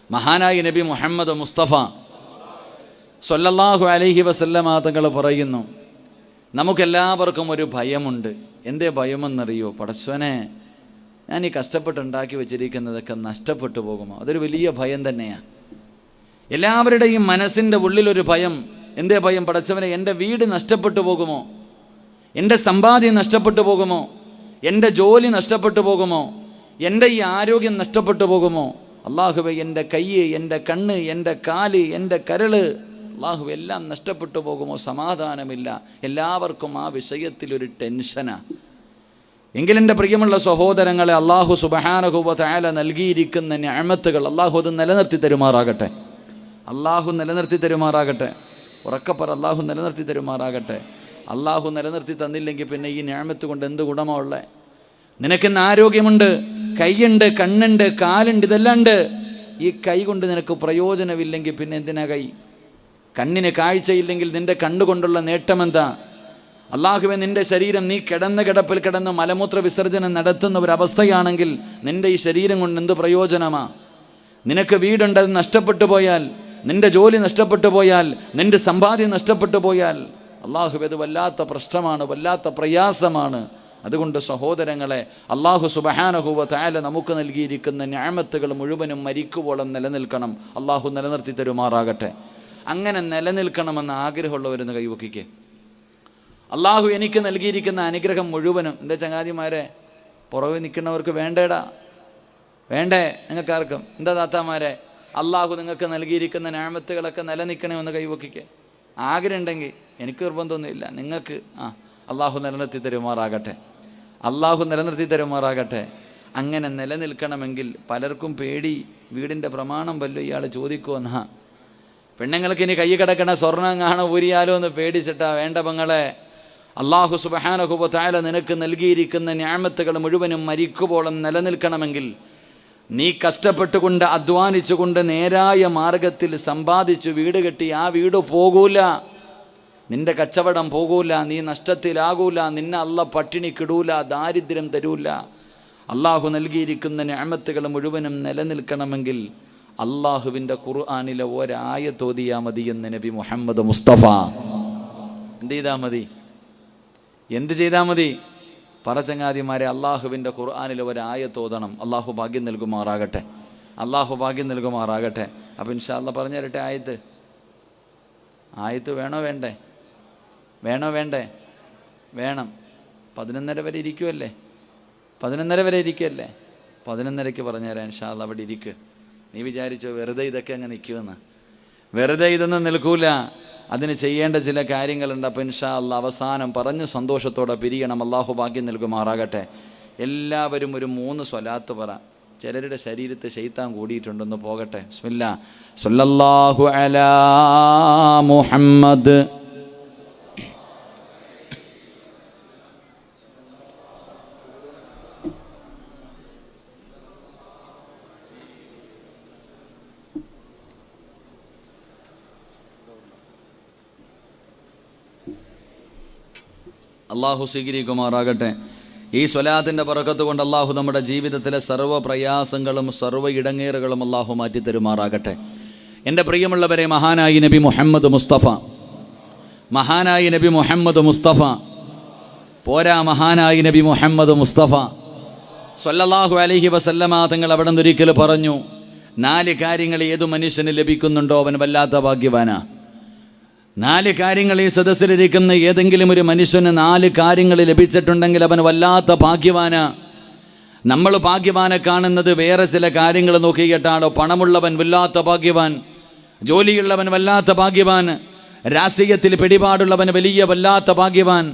മഹാനായ നബി മുഹമ്മദ് മുസ്തഫ സ്വല്ലല്ലാഹു അലൈഹി വസല്ലമ തങ്ങൾ പറയുന്നു, നമുക്കെല്ലാവർക്കും ഒരു ഭയമുണ്ട്. എന്തേ ഭയമെന്നറിയോ? പടച്ചോനെ, ഞാൻ ഈ കഷ്ടപ്പെട്ടുണ്ടാക്കി വെച്ചിരിക്കുന്നതൊക്കെ നഷ്ടപ്പെട്ടു പോകുമോ? അതൊരു വലിയ ഭയം തന്നെയാണ്. എല്ലാവരുടെയും മനസ്സിൻ്റെ ഉള്ളിലൊരു ഭയം. എന്തേ ഭയം? പടച്ചവനെ, എൻ്റെ വീട് നഷ്ടപ്പെട്ടു പോകുമോ? എൻ്റെ സമ്പാദ്യം നഷ്ടപ്പെട്ടു പോകുമോ? എൻ്റെ ജോലി നഷ്ടപ്പെട്ടു പോകുമോ? എൻ്റെ ഈ ആരോഗ്യം നഷ്ടപ്പെട്ടു പോകുമോ? അള്ളാഹുവേ, എൻ്റെ കൈ, എൻ്റെ കണ്ണ്, എൻ്റെ കാല്, എൻ്റെ കരള്, അള്ളാഹു എല്ലാം നഷ്ടപ്പെട്ടു പോകുമോ? സമാധാനമില്ല. എല്ലാവർക്കും ആ വിഷയത്തിലൊരു ടെൻഷനാണ്. എങ്കിലെൻ്റെ പ്രിയമുള്ള സഹോദരങ്ങളെ, അള്ളാഹു സുബ്ഹാനഹു വ തആല നൽകിയിരിക്കുന്ന നിഅമത്തുകൾ അള്ളാഹു അത് നിലനിർത്തി തരുമാറാകട്ടെ. അള്ളാഹു നിലനിർത്തി തരുമാറാകട്ടെ. ഉറക്കപ്പറ, അള്ളാഹു നിലനിർത്തി തരുമാറാകട്ടെ. അള്ളാഹു നിലനിർത്തി തന്നില്ലെങ്കിൽ പിന്നെ ഈ നിഅമത്ത് കൊണ്ട് എന്ത് ഗുണമാ ഉള്ളത്? നിനക്കിന്ന് ആരോഗ്യമുണ്ട്, കൈയുണ്ട്, കണ്ണുണ്ട്, കാലുണ്ട്, ഇതെല്ലാം ഉണ്ട്. ഈ കൈ കൊണ്ട് നിനക്ക് പ്രയോജനമില്ലെങ്കിൽ പിന്നെ എന്തിനാ കൈ? കണ്ണിന് കാഴ്ചയില്ലെങ്കിൽ നിൻ്റെ കണ്ണുകൊണ്ടുള്ള നേട്ടമെന്താ? അള്ളാഹുവേ, നിൻ്റെ ശരീരം നീ കിടന്ന കിടപ്പിൽ കിടന്ന് മലമൂത്ര വിസർജനം നടത്തുന്ന ഒരവസ്ഥയാണെങ്കിൽ നിൻ്റെ ഈ ശരീരം കൊണ്ട് എന്ത് പ്രയോജനമാ? നിനക്ക് വീടുണ്ട്, അത് നഷ്ടപ്പെട്ടു പോയാൽ, നിൻ്റെ ജോലി നഷ്ടപ്പെട്ടു പോയാൽ, നിൻ്റെ സമ്പാദ്യം നഷ്ടപ്പെട്ടു പോയാൽ, അള്ളാഹുവേ, അത് വല്ലാത്ത പ്രശ്നമാണ്, വല്ലാത്ത പ്രയാസമാണ്. അതുകൊണ്ട് സഹോദരങ്ങളെ, അള്ളാഹു സുബ്ഹാനഹു വ തആല നമുക്ക് നൽകിയിരിക്കുന്ന നിഅമത്തുകൾ മുഴുവനും മരിക്കുവോളം നിലനിൽക്കണം. അള്ളാഹു നിലനിർത്തി തരുമാറാകട്ടെ. അങ്ങനെ നിലനിൽക്കണമെന്ന് ആഗ്രഹമുള്ളവരെന്ന് കൈവക്കിക്കേ. അള്ളാഹു എനിക്ക് നൽകിയിരിക്കുന്ന അനുഗ്രഹം മുഴുവനും, എന്താ ചങ്ങാതിമാരെ, പുറകെ നിൽക്കുന്നവർക്ക് വേണ്ടേടാ, വേണ്ടേ? നിങ്ങൾക്കാർക്കും എന്താ താത്താമാരെ, അള്ളാഹു നിങ്ങൾക്ക് നൽകിയിരിക്കുന്ന നിഅമത്തുകളൊക്കെ നിലനിൽക്കണമെന്ന് കൈവക്കിക്കേ. ആഗ്രഹം ഉണ്ടെങ്കിൽ, എനിക്ക് നിർബന്ധമൊന്നുമില്ല, നിങ്ങൾക്ക് അള്ളാഹു നിലനിർത്തി തരുമാറാകട്ടെ. അള്ളാഹു നിലനിർത്തി തരുമാറാകട്ടെ. അങ്ങനെ നിലനിൽക്കണമെങ്കിൽ പലർക്കും പേടി, വീടിൻ്റെ പ്രമാണം വല്ലതും ഇയാൾ ചോദിക്കുമെന്നാ. പെണ്ണുങ്ങൾക്ക് ഇനി കൈ കിടക്കണ സ്വർണ്ണം കാണാൻ ഊരിയാലോ എന്ന് പേടിച്ചിട്ടാ. വേണ്ട പെങ്ങളെ, അള്ളാഹു സുബ്ഹാനഹു വ തആല നിനക്ക് നൽകിയിരിക്കുന്ന നിഅമത്തുകൾ മുഴുവനും മരിക്കുവോളം നിലനിൽക്കണമെങ്കിൽ നീ കഷ്ടപ്പെട്ടുകൊണ്ട് അധ്വാനിച്ചുകൊണ്ട് നേരായ മാർഗത്തിൽ സമ്പാദിച്ചു വീട് കെട്ടി, ആ വീട് പോകൂല, നിന്റെ കച്ചവടം പോകൂല, നീ നഷ്ടത്തിലാകൂല, നിന്നെ അള്ളാഹ് പട്ടിണിക്കിടൂല, ദാരിദ്ര്യം തരൂല. അള്ളാഹു നൽകിയിരിക്കുന്ന നിഅമത്തുകൾ മുഴുവനും നിലനിൽക്കണമെങ്കിൽ അള്ളാഹുവിൻ്റെ ഖുർആനിലെ ഒരായത്ത് ഓതിയാൽ മതി എന്ന് നബി മുഹമ്മദ് മുസ്തഫ. എന്ത് ചെയ്താൽ മതി? എന്ത് ചെയ്താൽ മതി? പറച്ചങ്ങാതിമാരെ, അള്ളാഹുവിൻ്റെ ഖുർആനിലെ ഒരായത്ത് ഓതണം. അള്ളാഹു ഭാഗ്യം നൽകുമാറാകട്ടെ. അള്ളാഹു ഭാഗ്യം നൽകുമാറാകട്ടെ. അപ്പോൾ ഇൻഷാ അല്ലാഹ് പറഞ്ഞു തരട്ടെ ആയത്ത്. ആയത്ത് വേണോ വേണ്ടേ? വേണോ വേണ്ടേ? വേണം. 11:30 വരെ ഇരിക്കുമല്ലേ? 11:30 വരെ ഇരിക്കുമല്ലേ? 11:30 പറഞ്ഞു തരാം ഇൻഷാ അല്ലാഹ്. അവിടെ ഇരിക്കുക. നീ വിചാരിച്ചോ വെറുതെ ഇതൊക്കെ അങ്ങ് നിൽക്കുമെന്ന്? വെറുതെ ഇതൊന്നും നിൽക്കൂല. അതിന് ചെയ്യേണ്ട ചില കാര്യങ്ങളുണ്ട്. അപ്പോൾ ഇൻഷാ അല്ലാഹ് അവസാനം പറഞ്ഞ് സന്തോഷത്തോടെ പിരിയണം. അള്ളാഹു ഭാഗ്യം നൽകുമാറാകട്ടെ. എല്ലാവരും ഒരു 3 സ്വലാത്ത് പറ. ചിലരുടെ ശരീരത്ത് ശൈത്താൻ കൂടിയിട്ടുണ്ടെന്ന് പോകട്ടെ. ബിസ്മില്ലാ. സല്ലല്ലാഹു അലാ മുഹമ്മദ് അള്ളാഹു സ്വീകരിക്കുമാറാകട്ടെ. ഈ സ്വലാത്തിൻ്റെ ബറക്കത്ത് കൊണ്ട് അള്ളാഹു നമ്മുടെ ജീവിതത്തിലെ സർവ്വ പ്രയാസങ്ങളും സർവ്വ ഇടങ്ങേറുകളും അള്ളാഹു മാറ്റിത്തരുമാറാകട്ടെ. എൻ്റെ പ്രിയമുള്ളവരെ, മഹാനായി നബി മുഹമ്മദ് മുസ്തഫ, മഹാനായി നബി മുഹമ്മദ് മുസ്തഫ പോരാ, മഹാനായി നബി മുഹമ്മദ് മുസ്തഫ സ്വല്ലല്ലാഹു അലൈഹി വസല്ലമ തങ്ങൾ അവിടെ നിന്നൊരിക്കൽ പറഞ്ഞു, 4 കാര്യങ്ങൾ ഏതു മനുഷ്യന് ലഭിക്കുന്നുണ്ടോ അവൻ വല്ലാത്ത ഭാഗ്യവാനാ. 4 കാര്യങ്ങൾ ഈ സദസ്സിലിരിക്കുന്ന ഏതെങ്കിലും ഒരു മനുഷ്യന് 4 കാര്യങ്ങൾ ലഭിച്ചിട്ടുണ്ടെങ്കിൽ അവൻ വല്ലാത്ത ഭാഗ്യവാനാ. നമ്മൾ ഭാഗ്യവാനെ കാണുന്നത് വേറെ ചില കാര്യങ്ങൾ നോക്കിയിട്ടാണോ? പണമുള്ളവൻ വല്ലാത്ത ഭാഗ്യവാൻ, ജോലിയുള്ളവൻ വല്ലാത്ത ഭാഗ്യവാൻ, രാഷ്ട്രീയത്തിൽ പിടിപാടുള്ളവൻ വലിയ വല്ലാത്ത ഭാഗ്യവാൻ,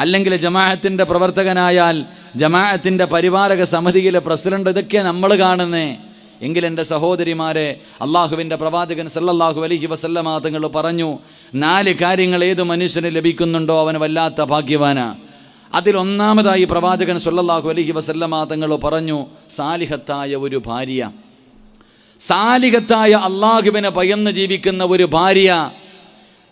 അല്ലെങ്കിൽ ജമാഅത്തിൻ്റെ പ്രവർത്തകനായാൽ ജമാഅത്തിൻ്റെ പരിപാലക സമിതിയിലെ പ്രസിഡന്റ്, ഇതൊക്കെ നമ്മൾ കാണുന്നേ. എങ്കിൽ എൻ്റെ സഹോദരിമാരെ, അള്ളാഹുവിൻ്റെ പ്രവാചകൻ സല്ലല്ലാഹു അലൈഹി വസല്ലമ തങ്ങൾ പറഞ്ഞു, 4 കാര്യങ്ങൾ ഏത് മനുഷ്യന് ലഭിക്കുന്നുണ്ടോ അവൻ വല്ലാത്ത ഭാഗ്യവാനാ. അതിലൊന്നാമതായി പ്രവാചകൻ സല്ലല്ലാഹു അലൈഹി വസല്ലമ തങ്ങൾ പറഞ്ഞു, സാലിഹത്തായ ഒരു ഭാര്യ. സാലിഹത്തായ അള്ളാഹുവിനെ ഭയന്ന് ജീവിക്കുന്ന ഒരു ഭാര്യ.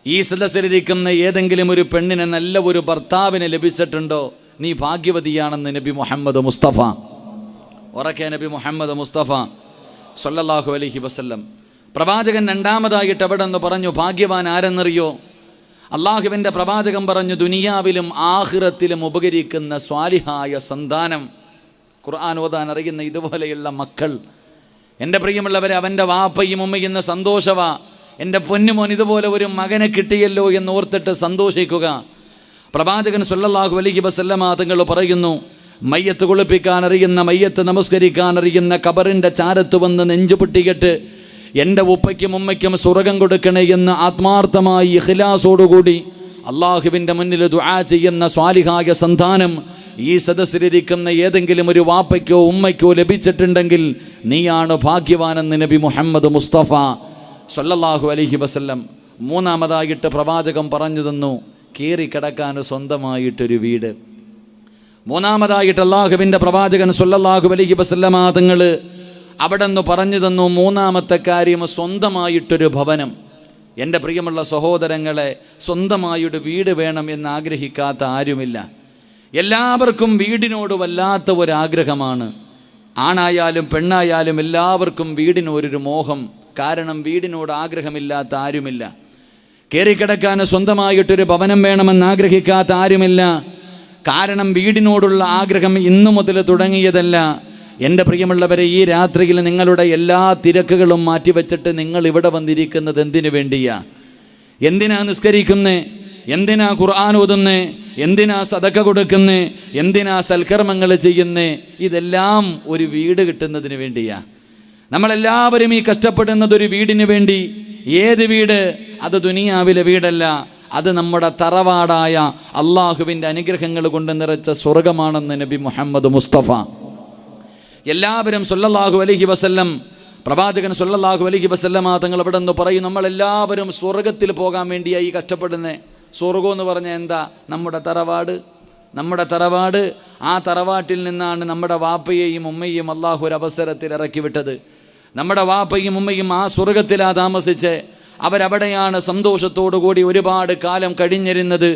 ഈ സദസ്സിലിരിക്കുന്ന ഏതെങ്കിലും ഒരു പെണ്ണിനെ നല്ല ഒരു ഭർത്താവിനെ ലഭിച്ചിട്ടുണ്ടോ? നീ ഭാഗ്യവതിയാണെന്ന് നബി മുഹമ്മദ് മുസ്തഫ. ഉറക്കെ നബി മുഹമ്മദ് മുസ്തഫ സ്വല്ലല്ലാഹു അലൈഹി വസല്ലം. പ്രവാചകൻ രണ്ടാമതായിട്ട് അവിടെ നിന്ന് പറഞ്ഞു, ഭാഗ്യവാൻ ആരെന്നറിയോ? അള്ളാഹുവിൻ്റെ പ്രവാചകൻ പറഞ്ഞു, ദുനിയാവിലും ആഖിറത്തിലും ഉപകരിക്കുന്ന സ്വാലിഹായ സന്താനം, ഖുർആൻ ഓതാൻ അറിയുന്ന ഇതുപോലെയുള്ള മക്കൾ. എൻ്റെ പ്രിയമുള്ളവരെ, അവൻ്റെ വാപ്പയും ഉമ്മയും ഇന്ന് സന്തോഷവാ. എൻ്റെ പൊന്നുമോൻ ഇതുപോലെ ഒരു മകനെ കിട്ടിയല്ലോ എന്ന് ഓർത്തിട്ട് സന്തോഷിക്കുക. പ്രവാചകൻ സ്വല്ലല്ലാഹു അലൈഹി വസല്ലമ തങ്ങൾ പറയുന്നു, മയ്യത്ത് കുളിപ്പിക്കാൻ അറിയുന്ന, മയ്യത്ത് നമസ്കരിക്കാൻ അറിയുന്ന, ഖബറിൻ്റെ ചാരത്ത് വന്ന് നെഞ്ചുപൊട്ടിയിട്ട് എൻ്റെ ഉപ്പയ്ക്കും ഉമ്മയ്ക്കും സ്വർഗം കൊടുക്കണേ എന്ന് ആത്മാർത്ഥമായി ഇഖ്ലാസോടുകൂടി അള്ളാഹുവിൻ്റെ മുന്നിൽ ദുആ ചെയ്യുന്ന സ്വാലിഹായ സന്താനം ഈ സദസ്സിലിരിക്കുന്ന ഏതെങ്കിലും ഒരു വാപ്പയ്ക്കോ ഉമ്മയ്ക്കോ ലഭിച്ചിട്ടുണ്ടെങ്കിൽ നീയാണ് ഭാഗ്യവാനെന്ന് നബി മുഹമ്മദ് മുസ്തഫ സ്വല്ലല്ലാഹു അലൈഹി വസല്ലം. മൂന്നാമതായിട്ട് പ്രവാചകൻ പറഞ്ഞു തന്നു, കയറിക്കിടക്കാൻ സ്വന്തമായിട്ടൊരു വീട്. മൂന്നാമതായിട്ട് അള്ളാഹുവിൻ്റെ പ്രവാചകൻ സ്വല്ലല്ലാഹു അലൈഹി വസല്ലമ തങ്ങൾ അവിടെ നിന്ന് പറഞ്ഞു തന്നു, മൂന്നാമത്തെ കാര്യം സ്വന്തമായിട്ടൊരു ഭവനം. എൻ്റെ പ്രിയമുള്ള സഹോദരങ്ങളെ, സ്വന്തമായൊരു വീട് വേണം എന്ന് ആഗ്രഹിക്കാത്ത ആരുമില്ല. എല്ലാവർക്കും വീടിനോട് വല്ലാത്ത ഒരാഗ്രഹമാണ്. ആണായാലും പെണ്ണായാലും എല്ലാവർക്കും വീടിനോടൊരു മോഹം. കാരണം വീടിനോട് ആഗ്രഹമില്ലാത്ത ആരുമില്ല. കയറിക്കിടക്കാൻ സ്വന്തമായിട്ടൊരു ഭവനം വേണമെന്ന് ആഗ്രഹിക്കാത്ത ആരുമില്ല. കാരണം വീടിനോടുള്ള ആഗ്രഹം ഇന്നു മുതൽ തുടങ്ങിയതല്ല. എൻ്റെ പ്രിയമുള്ളവരെ, ഈ രാത്രിയിൽ നിങ്ങളുടെ എല്ലാ തിരക്കുകളും മാറ്റിവെച്ചിട്ട് നിങ്ങൾ ഇവിടെ വന്നിരിക്കുന്നത് എന്തിനു വേണ്ടിയാ? എന്തിനാ നിസ്കരിക്കുന്നേ? എന്തിനാ ഖുർആൻ ഓതുന്നേ? എന്തിനാ സദക്ക കൊടുക്കുന്നേ? എന്തിനാ സൽക്കർമ്മങ്ങൾ ചെയ്യുന്നേ? ഇതെല്ലാം ഒരു വീട് കിട്ടുന്നതിന് വേണ്ടിയാ. നമ്മളെല്ലാവരും ഈ കഷ്ടപ്പെടുന്നത് ഒരു വീടിന് വേണ്ടി. ഏത് വീട്? അത് ദുനിയാവിലെ വീടല്ല, അത് നമ്മുടെ തറവാടായ അള്ളാഹുവിൻ്റെ അനുഗ്രഹങ്ങൾ കൊണ്ട് നിറച്ച സ്വർഗമാണെന്ന് നബി മുഹമ്മദ് മുസ്തഫ. എല്ലാവരും സ്വല്ലല്ലാഹു അലൈഹി വസല്ലം, പ്രവാചകൻ സ്വല്ലല്ലാഹു അലൈഹി വസല്ലമ തങ്ങൾ അവിടെ നിന്ന് പറയും, നമ്മളെല്ലാവരും സ്വർഗത്തിൽ പോകാൻ വേണ്ടിയായി കഷ്ടപ്പെടുന്നത്. സ്വർഗം എന്ന് പറഞ്ഞാൽ എന്താ? നമ്മുടെ തറവാട്. നമ്മുടെ തറവാട്. ആ തറവാട്ടിൽ നിന്നാണ് നമ്മുടെ വാപ്പയെയും ഉമ്മയെയും അള്ളാഹു ഒരു അവസരത്തിൽ ഇറക്കി വിട്ടത്. നമ്മുടെ വാപ്പയും ഉമ്മയും ആ സ്വർഗത്തിലാണ് താമസിച്ച്. അവരവിടെയാണ് സന്തോഷത്തോടുകൂടി ഒരുപാട് കാലം കഴിഞ്ഞിരുന്നത്.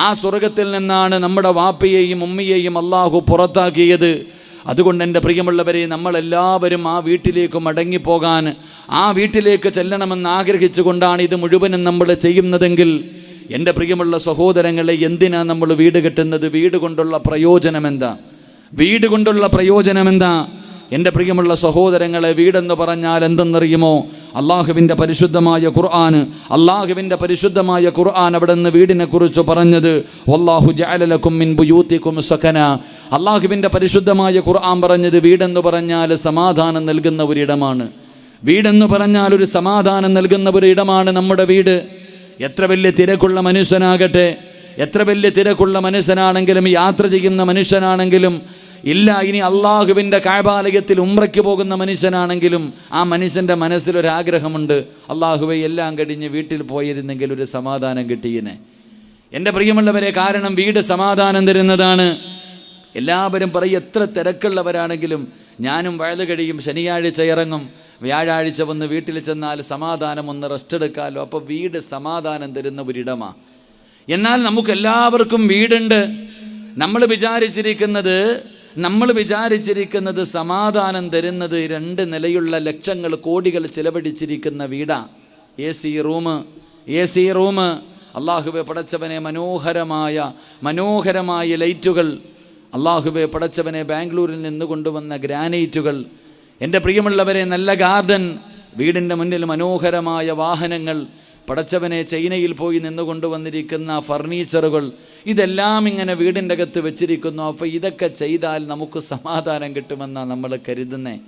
ആ സ്വർഗത്തിൽ നിന്നാണ് നമ്മുടെ വാപ്പയെയും ഉമ്മയെയും അള്ളാഹു പുറത്താക്കിയത്. അതുകൊണ്ട് എൻ്റെ പ്രിയമുള്ളവരെ, നമ്മളെല്ലാവരും ആ വീട്ടിലേക്ക് മടങ്ങിപ്പോകാൻ, ആ വീട്ടിലേക്ക് ചെല്ലണമെന്ന് ആഗ്രഹിച്ചു കൊണ്ടാണ് ഇത് മുഴുവനും നമ്മൾ ചെയ്യുന്നതെങ്കിൽ, എൻ്റെ പ്രിയമുള്ള സഹോദരങ്ങളെ, എന്തിനാ നമ്മൾ വീട് കെട്ടുന്നത്? വീട് കൊണ്ടുള്ള പ്രയോജനം എന്താ? വീട് കൊണ്ടുള്ള പ്രയോജനം എന്താ? എൻ്റെ പ്രിയമുള്ള സഹോദരങ്ങളെ, വീടെന്ന് പറഞ്ഞാൽ എന്തെന്നറിയുമോ? അള്ളാഹുവിൻ്റെ പരിശുദ്ധമായ ഖുർആൻ അവിടെ നിന്ന് വീടിനെ കുറിച്ച് പറഞ്ഞത്, വല്ലാഹു ജഅല ലക്കും മിൻ ബുയൂതികും സകന. അള്ളാഹുവിൻ്റെ പരിശുദ്ധമായ ഖുർആൻ പറഞ്ഞത്, വീടെന്ന് പറഞ്ഞാൽ സമാധാനം നൽകുന്ന ഒരിടമാണ്. വീടെന്ന് പറഞ്ഞാൽ ഒരു സമാധാനം നൽകുന്ന ഒരിടമാണ് നമ്മുടെ വീട്. എത്ര വലിയ തിരക്കുള്ള മനുഷ്യനാകട്ടെ, എത്ര വലിയ തിരക്കുള്ള മനുഷ്യനാണെങ്കിലും, യാത്ര ചെയ്യുന്ന മനുഷ്യനാണെങ്കിലും, ഇല്ല ഇനി അള്ളാഹുവിൻ്റെ കഅബാലയത്തിൽ ഉംറയ്ക്ക് പോകുന്ന മനുഷ്യനാണെങ്കിലും, ആ മനുഷ്യൻ്റെ മനസ്സിലൊരാഗ്രഹമുണ്ട്, അള്ളാഹുവെ എല്ലാം കഴിഞ്ഞ് വീട്ടിൽ പോയിരുന്നെങ്കിൽ ഒരു സമാധാനം കിട്ടിയേനെ. എൻ്റെ പ്രിയമുള്ളവരെ, കാരണം വീട് സമാധാനം തരുന്നതാണ്. എല്ലാവരും പറയും, എത്ര തിരക്കുള്ളവരാണെങ്കിലും ഞാനും വയല് കഴിയും, ശനിയാഴ്ച ഇറങ്ങും, വ്യാഴാഴ്ച വന്ന് വീട്ടിൽ ചെന്നാൽ സമാധാനം ഒന്ന് റെസ്റ്റ് എടുക്കാമല്ലോ. അപ്പോൾ വീട് സമാധാനം തരുന്ന ഒരിടമാണ്. എന്നാൽ നമുക്കെല്ലാവർക്കും വീടുണ്ട്. നമ്മൾ വിചാരിച്ചിരിക്കുന്നത് സമാധാനം തരുന്നത് 2 നിലയുള്ള ലക്ഷങ്ങൾ കോടികൾ ചിലവഴിച്ചിരിക്കുന്ന വീടാ. A C room. അള്ളാഹുവെ പടച്ചവനെ, മനോഹരമായ ലൈറ്റുകൾ. അള്ളാഹുവെ പടച്ചവനെ, ബാംഗ്ലൂരിൽ നിന്ന് കൊണ്ടുവന്ന ഗ്രാനൈറ്റുകൾ. എൻ്റെ പ്രിയമുള്ളവരെ, നല്ല ഗാർഡൻ, വീടിൻ്റെ മുന്നിൽ മനോഹരമായ വാഹനങ്ങൾ. പടച്ചവനെ, ചൈനയിൽ പോയി നിന്ന് കൊണ്ടുവന്നിരിക്കുന്ന ഫർണിച്ചറുകൾ. ഇതെല്ലാം ഇങ്ങനെ വീടിൻ്റെ അകത്ത് വെച്ചിരിക്കുന്നു. അപ്പോൾ ഇതൊക്കെ ചെയ്താൽ നമുക്ക് സമാധാനം കിട്ടുമെന്നാണ് നമ്മൾ കരുതുന്നത്.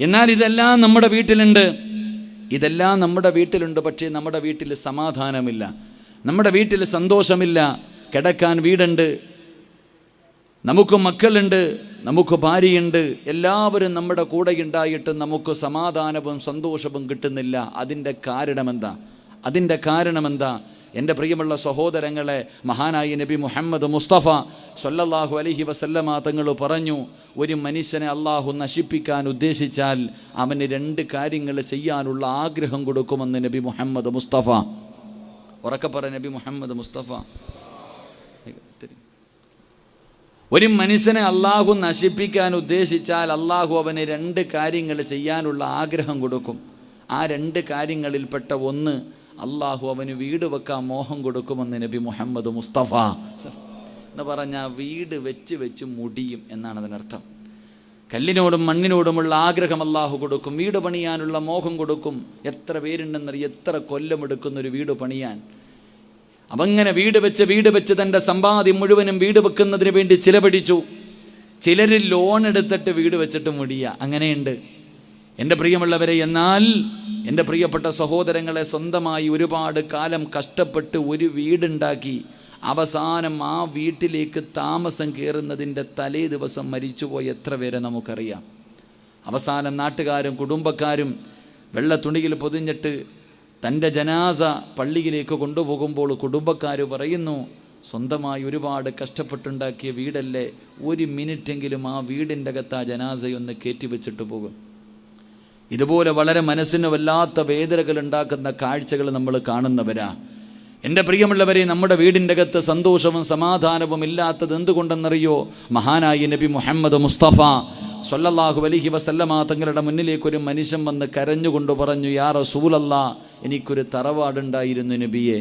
എന്നാൽ ഇതെല്ലാം നമ്മുടെ വീട്ടിലുണ്ട്. പക്ഷേ നമ്മുടെ വീട്ടിൽ സമാധാനമില്ല, നമ്മുടെ വീട്ടിൽ സന്തോഷമില്ല. കിടക്കാൻ വീടുണ്ട്, നമുക്ക് മക്കളുണ്ട്, നമുക്ക് ഭാര്യയുണ്ട്, എല്ലാവരും നമ്മുടെ കൂടെ ഉണ്ടായിട്ടും നമുക്ക് സമാധാനവും സന്തോഷവും കിട്ടുന്നില്ല. അതിൻ്റെ കാരണമെന്താ? എൻ്റെ പ്രിയമുള്ള സഹോദരങ്ങളെ, മഹാനായ നബി മുഹമ്മദ് മുസ്തഫ സ്വല്ലല്ലാഹു അലൈഹി വസല്ലമ തങ്ങൾ പറഞ്ഞു, ഒരു മനുഷ്യനെ അള്ളാഹു നശിപ്പിക്കാൻ ഉദ്ദേശിച്ചാൽ അവന് 2 കാര്യങ്ങൾ ചെയ്യാനുള്ള ആഗ്രഹം കൊടുക്കുമെന്ന് നബി മുഹമ്മദ് മുസ്തഫ. ഉറക്കെ പറ, നബി മുഹമ്മദ് മുസ്തഫ. ഒരു മനുഷ്യനെ അള്ളാഹു നശിപ്പിക്കാൻ ഉദ്ദേശിച്ചാൽ അള്ളാഹു അവന് 2 കാര്യങ്ങൾ ചെയ്യാനുള്ള ആഗ്രഹം കൊടുക്കും. ആ 2 കാര്യങ്ങളിൽപ്പെട്ട ഒന്ന്, അള്ളാഹു അവന് വീട് വെക്കാൻ മോഹം കൊടുക്കുമെന്ന് നബി മുഹമ്മദ് മുസ്തഫ എന്ന് പറഞ്ഞാൽ വീട് വെച്ച് മുടിയും എന്നാണ് അതിനർത്ഥം. കല്ലിനോടും മണ്ണിനോടുമുള്ള ആഗ്രഹം അള്ളാഹു കൊടുക്കും, വീട് പണിയാനുള്ള മോഹം കൊടുക്കും. എത്ര പേരുണ്ടെന്നറിയ, എത്ര കൊല്ലമെടുക്കുന്നൊരു വീട് പണിയാൻ. അവങ്ങനെ വീട് വെച്ച് തൻ്റെ സമ്പാദ്യം മുഴുവനും വീട് വെക്കുന്നതിന് വേണ്ടി ചിലവഴിച്ചു. ചിലർ ലോൺ എടുത്തിട്ട് വീട് വെച്ചിട്ട് മുടിയ, അങ്ങനെയുണ്ട് എൻ്റെ പ്രിയമുള്ളവരെ. എന്നാൽ എൻ്റെ പ്രിയപ്പെട്ട സഹോദരങ്ങളെ, സ്വന്തമായി ഒരുപാട് കാലം കഷ്ടപ്പെട്ട് ഒരു വീടുണ്ടാക്കി അവസാനം ആ വീട്ടിലേക്ക് താമസം കയറുന്നതിൻ്റെ തലേ ദിവസം മരിച്ചുപോയ എത്ര പേരെ നമുക്കറിയാം. അവസാനം നാട്ടുകാരും കുടുംബക്കാരും വെള്ള തുണിയിൽ പൊതിഞ്ഞിട്ട് തൻ്റെ ജനാസ പള്ളിയിലേക്ക് കൊണ്ടുപോകുമ്പോൾ കുടുംബക്കാർ പറയുന്നു, സ്വന്തമായി ഒരുപാട് കഷ്ടപ്പെട്ടുണ്ടാക്കിയ വീടല്ലേ, 1 മിനിറ്റെങ്കിലും ആ വീടിൻ്റെ അകത്ത് ആ ജനാസയൊന്ന് കയറ്റി വെച്ചിട്ട് പോകും. ഇതുപോലെ വളരെ മനസ്സിന് വല്ലാത്ത വേദനകൾ ഉണ്ടാക്കുന്ന കാഴ്ചകൾ നമ്മൾ കാണുന്നവരാ. എൻ്റെ പ്രിയമുള്ളവരെ, നമ്മുടെ വീടിൻ്റെ അകത്ത് സന്തോഷവും സമാധാനവും ഇല്ലാത്തത് എന്തുകൊണ്ടെന്നറിയോ? മഹാനായ നബി മുഹമ്മദ് മുസ്തഫ സ്വല്ലല്ലാഹു അലൈഹി വസല്ലമ തങ്ങളുടെ മുന്നിലേക്ക് ഒരു മനുഷ്യൻ വന്ന് കരഞ്ഞുകൊണ്ട് പറഞ്ഞു, യാ റസൂലല്ലാ, എനിക്കൊരു തറവാടുണ്ടായിരുന്നു നബിയെ,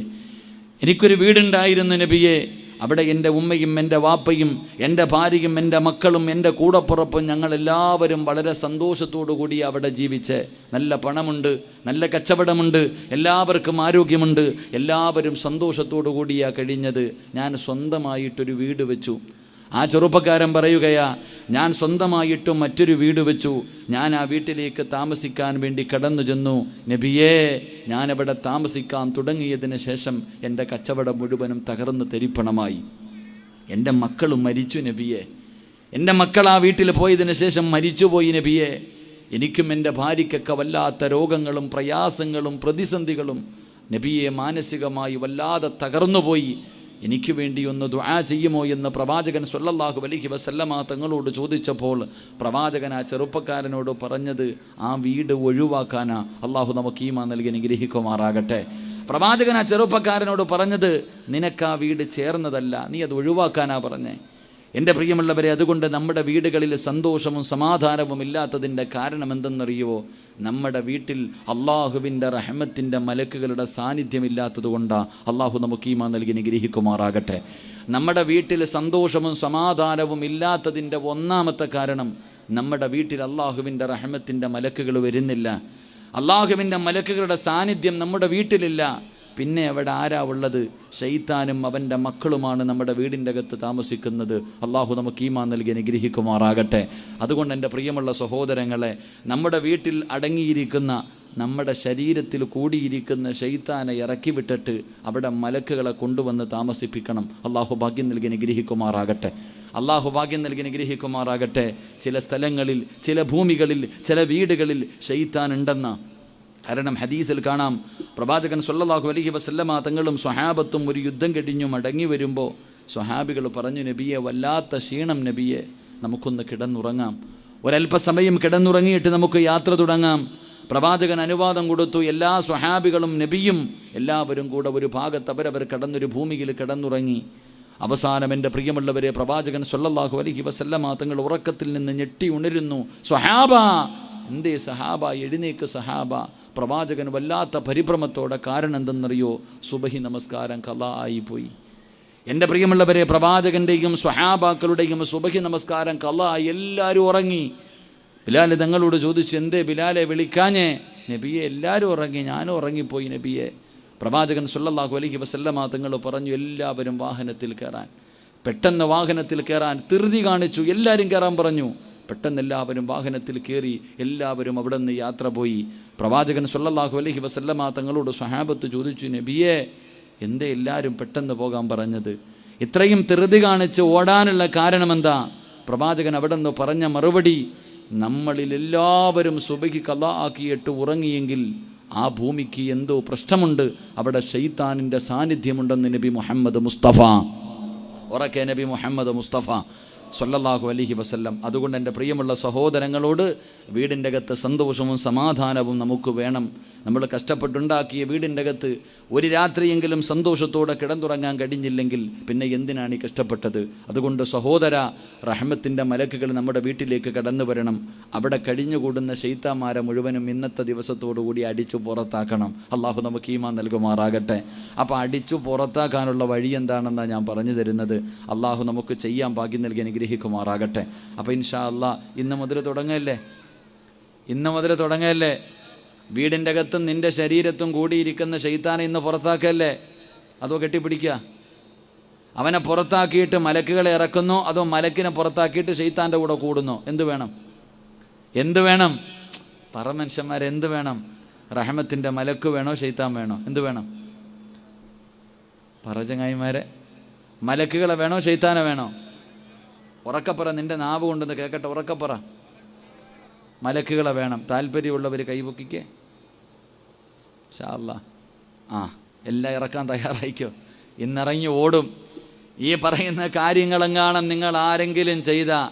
എനിക്കൊരു വീടുണ്ടായിരുന്നു നബിയെ. അവിടെ എൻ്റെ ഉമ്മയും എൻ്റെ വാപ്പയും എൻ്റെ ഭാര്യയും എൻ്റെ മക്കളും എൻ്റെ കൂടപ്പുറപ്പും ഞങ്ങളെല്ലാവരും വളരെ സന്തോഷത്തോടു കൂടി അവിടെ ജീവിച്ച്, നല്ല പണമുണ്ട്, നല്ല കച്ചവടമുണ്ട്, എല്ലാവർക്കും ആരോഗ്യമുണ്ട്, എല്ലാവരും സന്തോഷത്തോടു കൂടിയാണ് കഴിഞ്ഞത്. ഞാൻ സ്വന്തമായിട്ടൊരു വീട് വെച്ചു. ആ ചെറുപ്പക്കാരൻ പറയുകയാ, ഞാൻ സ്വന്തമായിട്ടും മറ്റൊരു വീട് വെച്ചു. ഞാൻ ആ വീട്ടിലേക്ക് താമസിക്കാൻ വേണ്ടി കടന്നു ചെന്നു. നബിയേ, ഞാനവിടെ താമസിക്കാൻ തുടങ്ങിയതിന് ശേഷം എൻ്റെ കച്ചവടം മുഴുവനും തകർന്ന് തെരിപ്പണമായി. എൻ്റെ മക്കളും മരിച്ചു നബിയെ. എൻ്റെ മക്കൾ ആ വീട്ടിൽ പോയതിന് ശേഷം മരിച്ചുപോയി നബിയെ. എനിക്കും എൻ്റെ ഭാര്യയ്ക്കൊക്കെ വല്ലാത്ത രോഗങ്ങളും പ്രയാസങ്ങളും പ്രതിസന്ധികളും നബിയെ, മാനസികമായി വല്ലാതെ തകർന്നുപോയി. എനിക്ക് വേണ്ടി ഒന്ന് ദുആ ചെയ്യുമോ എന്ന് പ്രവാചകൻ സ്വല്ലല്ലാഹു അലൈഹി വസല്ലമ തങ്ങളോട് ചോദിച്ചപ്പോൾ പ്രവാചകൻ ആ ചെറുപ്പക്കാരനോട് പറഞ്ഞത്, ആ വീട് ഒഴിവാക്കാനാ. അള്ളാഹു നമുക്ക് ഈമാൻ നൽകി അനുഗ്രഹിക്കുമാറാകട്ടെ. പ്രവാചകൻ ആ ചെറുപ്പക്കാരനോട് പറഞ്ഞത്, നിനക്ക് ആ വീട് ചേർന്നതല്ല, നീ അത് ഒഴിവാക്കാനാ പറഞ്ഞേ. എൻ്റെ പ്രിയമുള്ളവരെ, അതുകൊണ്ട് നമ്മുടെ വീടുകളിൽ സന്തോഷവും സമാധാനവും ഇല്ലാത്തതിൻ്റെ കാരണം എന്തെന്നറിയുമോ? നമ്മുടെ വീട്ടിൽ അള്ളാഹുവിൻ്റെ റഹ്മത്തിൻ്റെ മലക്കുകളുടെ സാന്നിധ്യമില്ലാത്തത് കൊണ്ടാണ്. അള്ളാഹു നമുക്ക് ഈമാൻ നൽകി അനുഗ്രഹിക്കുമാറാകട്ടെ. നമ്മുടെ വീട്ടിൽ സന്തോഷവും സമാധാനവും ഇല്ലാത്തതിൻ്റെ ഒന്നാമത്തെ കാരണം, നമ്മുടെ വീട്ടിൽ അള്ളാഹുവിൻ്റെ റഹ്മത്തിൻ്റെ മലക്കുകൾ വരുന്നില്ല. അള്ളാഹുവിൻ്റെ മലക്കുകളുടെ സാന്നിധ്യം നമ്മുടെ വീട്ടിലില്ല. പിന്നെ അവിടെ ആരാ ഉള്ളത്? ശൈത്താനും അവൻ്റെ മക്കളുമാണ് നമ്മുടെ വീടിൻ്റെ അകത്ത് താമസിക്കുന്നത്. അള്ളാഹു നമുക്ക് ഈമാൻ നൽകി അനുഗ്രഹിക്കുമാറാകട്ടെ. അതുകൊണ്ട് എൻ്റെ പ്രിയമുള്ള സഹോദരങ്ങളെ, നമ്മുടെ വീട്ടിൽ അടങ്ങിയിരിക്കുന്ന, നമ്മുടെ ശരീരത്തിൽ കൂടിയിരിക്കുന്ന ശൈത്താനെ ഇറക്കി വിട്ടിട്ട് അവിടെ മലക്കുകളെ കൊണ്ടുവന്ന് താമസിപ്പിക്കണം. അള്ളാഹു ഭാഗ്യം നൽകി അനുഗ്രഹിക്കുമാറാകട്ടെ. അള്ളാഹു ഭാഗ്യം നൽകി അനുഗ്രഹിക്കുമാറാകട്ടെ. ചില സ്ഥലങ്ങളിൽ, ചില ഭൂമികളിൽ, ചില വീടുകളിൽ ശൈത്താൻ ഉണ്ടെന്ന കാരണം ഹദീസിൽ കാണാം. പ്രവാചകൻ സ്വല്ലല്ലാഹു അലൈഹി വസല്ലമ തങ്ങളും സ്വഹാബത്തും ഒരു യുദ്ധം കഴിഞ്ഞു മടങ്ങി വരുമ്പോൾ സ്വഹാബികൾ പറഞ്ഞു, നബിയെ, വല്ലാത്ത ക്ഷീണം നബിയെ, നമുക്കൊന്ന് കിടന്നുറങ്ങാം. ഒരല്പസമയം കിടന്നുറങ്ങിയിട്ട് നമുക്ക് യാത്ര തുടങ്ങാം. പ്രവാചകൻ അനുവാദം കൊടുത്തു. എല്ലാ സ്വഹാബികളും നബിയും എല്ലാവരും കൂടെ ഒരു ഭാഗത്ത് അവരവർ കടന്നൊരു ഭൂമിയിൽ കിടന്നുറങ്ങി. അവസാനം എൻ്റെ പ്രിയമുള്ളവരെ, പ്രവാചകൻ സ്വല്ലല്ലാഹു അലൈഹി വസല്ലമ തങ്ങൾ ഉറക്കത്തിൽ നിന്ന് ഞെട്ടി ഉണരുന്നു. സ്വഹാബ, എന്തേ സഹാബ, എഴുന്നേക്ക് സഹാബ. പ്രവാചകൻ വല്ലാത്ത പരിഭ്രമത്തോടെ. കാരണം എന്തെന്നറിയോ? സുബഹി നമസ്കാരം ഖളാ ആയിപ്പോയി. എൻ്റെ പ്രിയമുള്ളവരെ, പ്രവാചകൻ്റെയും സ്വഹാബാക്കളുടെയും സുബഹി നമസ്കാരം ഖളാ ആയി. എല്ലാവരും ഉറങ്ങി. ബിലാൽ തങ്ങളോട് ചോദിച്ചു, എന്തേ ബിലാലെ വിളിക്കാഞ്ഞേ? നബിയെ, എല്ലാവരും ഉറങ്ങി, ഞാനും ഉറങ്ങിപ്പോയി നബിയെ. പ്രവാചകൻ സ്വല്ലല്ലാഹു അലൈഹി വസല്ലമ തങ്ങൾ പറഞ്ഞു, എല്ലാവരും വാഹനത്തിൽ കയറാൻ. പെട്ടെന്ന് വാഹനത്തിൽ കയറാൻ ധൃതി കാണിച്ചു. എല്ലാവരും കയറാൻ പറഞ്ഞു. പെട്ടെന്ന് എല്ലാവരും വാഹനത്തിൽ കയറി. എല്ലാവരും അവിടെ നിന്ന് യാത്ര പോയി. പ്രവാചകൻ സ്വല്ലല്ലാഹു അലൈഹി വസല്ലമ തങ്ങളോട് സ്വഹാബത്ത് ചോദിച്ചു, നബിയെ, എന്തേ എല്ലാവരും പെട്ടെന്ന് പോകാൻ പറഞ്ഞത്? ഇത്രയും ധൃതി കാണിച്ച് ഓടാനുള്ള കാരണമെന്താ? പ്രവാചകൻ അവിടെ നിന്ന് പറഞ്ഞ മറുപടി, നമ്മളിൽ എല്ലാവരും സുബഹി ഖളാ ആക്കിയിട്ട് ഉറങ്ങിയെങ്കിൽ ആ ഭൂമിക്ക് എന്തോ പ്രശ്നമുണ്ട്, അവിടെ ശൈത്താനിൻ്റെ സാന്നിധ്യമുണ്ടെന്ന് നബി മുഹമ്മദ് മുസ്തഫ. ഉറക്കെ നബി മുഹമ്മദ് മുസ്തഫ സ്വല്ലല്ലാഹു അലൈഹി വസല്ലം. അതുകൊണ്ട് എൻ്റെ പ്രിയമുള്ള സഹോദരങ്ങളോട്, വീടിൻ്റെ അകത്ത് സന്തോഷവും സമാധാനവും നമുക്ക് വേണം. നമ്മൾ കഷ്ടപ്പെട്ടുണ്ടാക്കിയ വീടിൻ്റെ അകത്ത് ഒരു രാത്രിയെങ്കിലും സന്തോഷത്തോടെ കിടന്നുറങ്ങാൻ കഴിഞ്ഞില്ലെങ്കിൽ പിന്നെ എന്തിനാണ് ഈ കഷ്ടപ്പെട്ടത്? അതുകൊണ്ട് സഹോദര, റഹ്മത്തിൻ്റെ മലക്കുകൾ നമ്മുടെ വീട്ടിലേക്ക് കടന്നു വരണം. അവിടെ കഴിഞ്ഞുകൂടുന്ന ശൈത്താന്മാരെ മുഴുവനും ഇന്നത്തെ ദിവസത്തോടുകൂടി അടിച്ചു പുറത്താക്കണം. അള്ളാഹു നമുക്ക് ഈമാൻ നൽകുമാറാകട്ടെ. അപ്പോൾ അടിച്ചു പുറത്താക്കാനുള്ള വഴി എന്താണെന്നാണ് ഞാൻ പറഞ്ഞു തരുന്നത്. അള്ളാഹു നമുക്ക് ചെയ്യാൻ ഭാഗ്യം നൽകി അനുഗ്രഹിക്കുമാറാകട്ടെ. അപ്പോൾ ഇൻഷാ അള്ളാഹ് ഇന്ന് മുതൽ തുടങ്ങല്ലേ. വീടിൻ്റെ അകത്തും നിൻ്റെ ശരീരത്തും കൂടിയിരിക്കുന്ന ശൈത്താനെ ഇന്ന് പുറത്താക്കല്ലേ? അതോ കെട്ടിപ്പിടിക്കുക? അവനെ പുറത്താക്കിയിട്ട് മലക്കുകളെ ഇറക്കുന്നോ, അതോ മലക്കിനെ പുറത്താക്കിയിട്ട് ശൈത്താൻ്റെ കൂടെ കൂടുന്നോ? എന്ത് വേണം? പറ മനുഷ്യന്മാരെ, എന്ത് വേണം? റഹ്മത്തിൻ്റെ മലക്ക് വേണോ, ശൈത്താൻ വേണോ? എന്ത് വേണം? പറ ചങ്ങായിമാരെ, മലക്കുകളെ വേണോ, ശൈത്താനെ വേണോ? ഉറക്കപ്പറ, നിൻ്റെ നാവ് കൊണ്ടെന്ന് കേൾക്കട്ടെ, ഉറക്കപ്പറ. മലക്കുകളെ വേണം. താല്പര്യമുള്ളവർ കൈപൊക്കിക്കേ. ഇൻഷാ അല്ലാഹ്. എല്ലാം ഇറക്കാൻ തയ്യാറായിക്കോ. ഇന്നിറങ്ങി ഓടും. ഈ പറയുന്ന കാര്യങ്ങളെങ്ങാണം നിങ്ങൾ ആരെങ്കിലും ചെയ്താൽ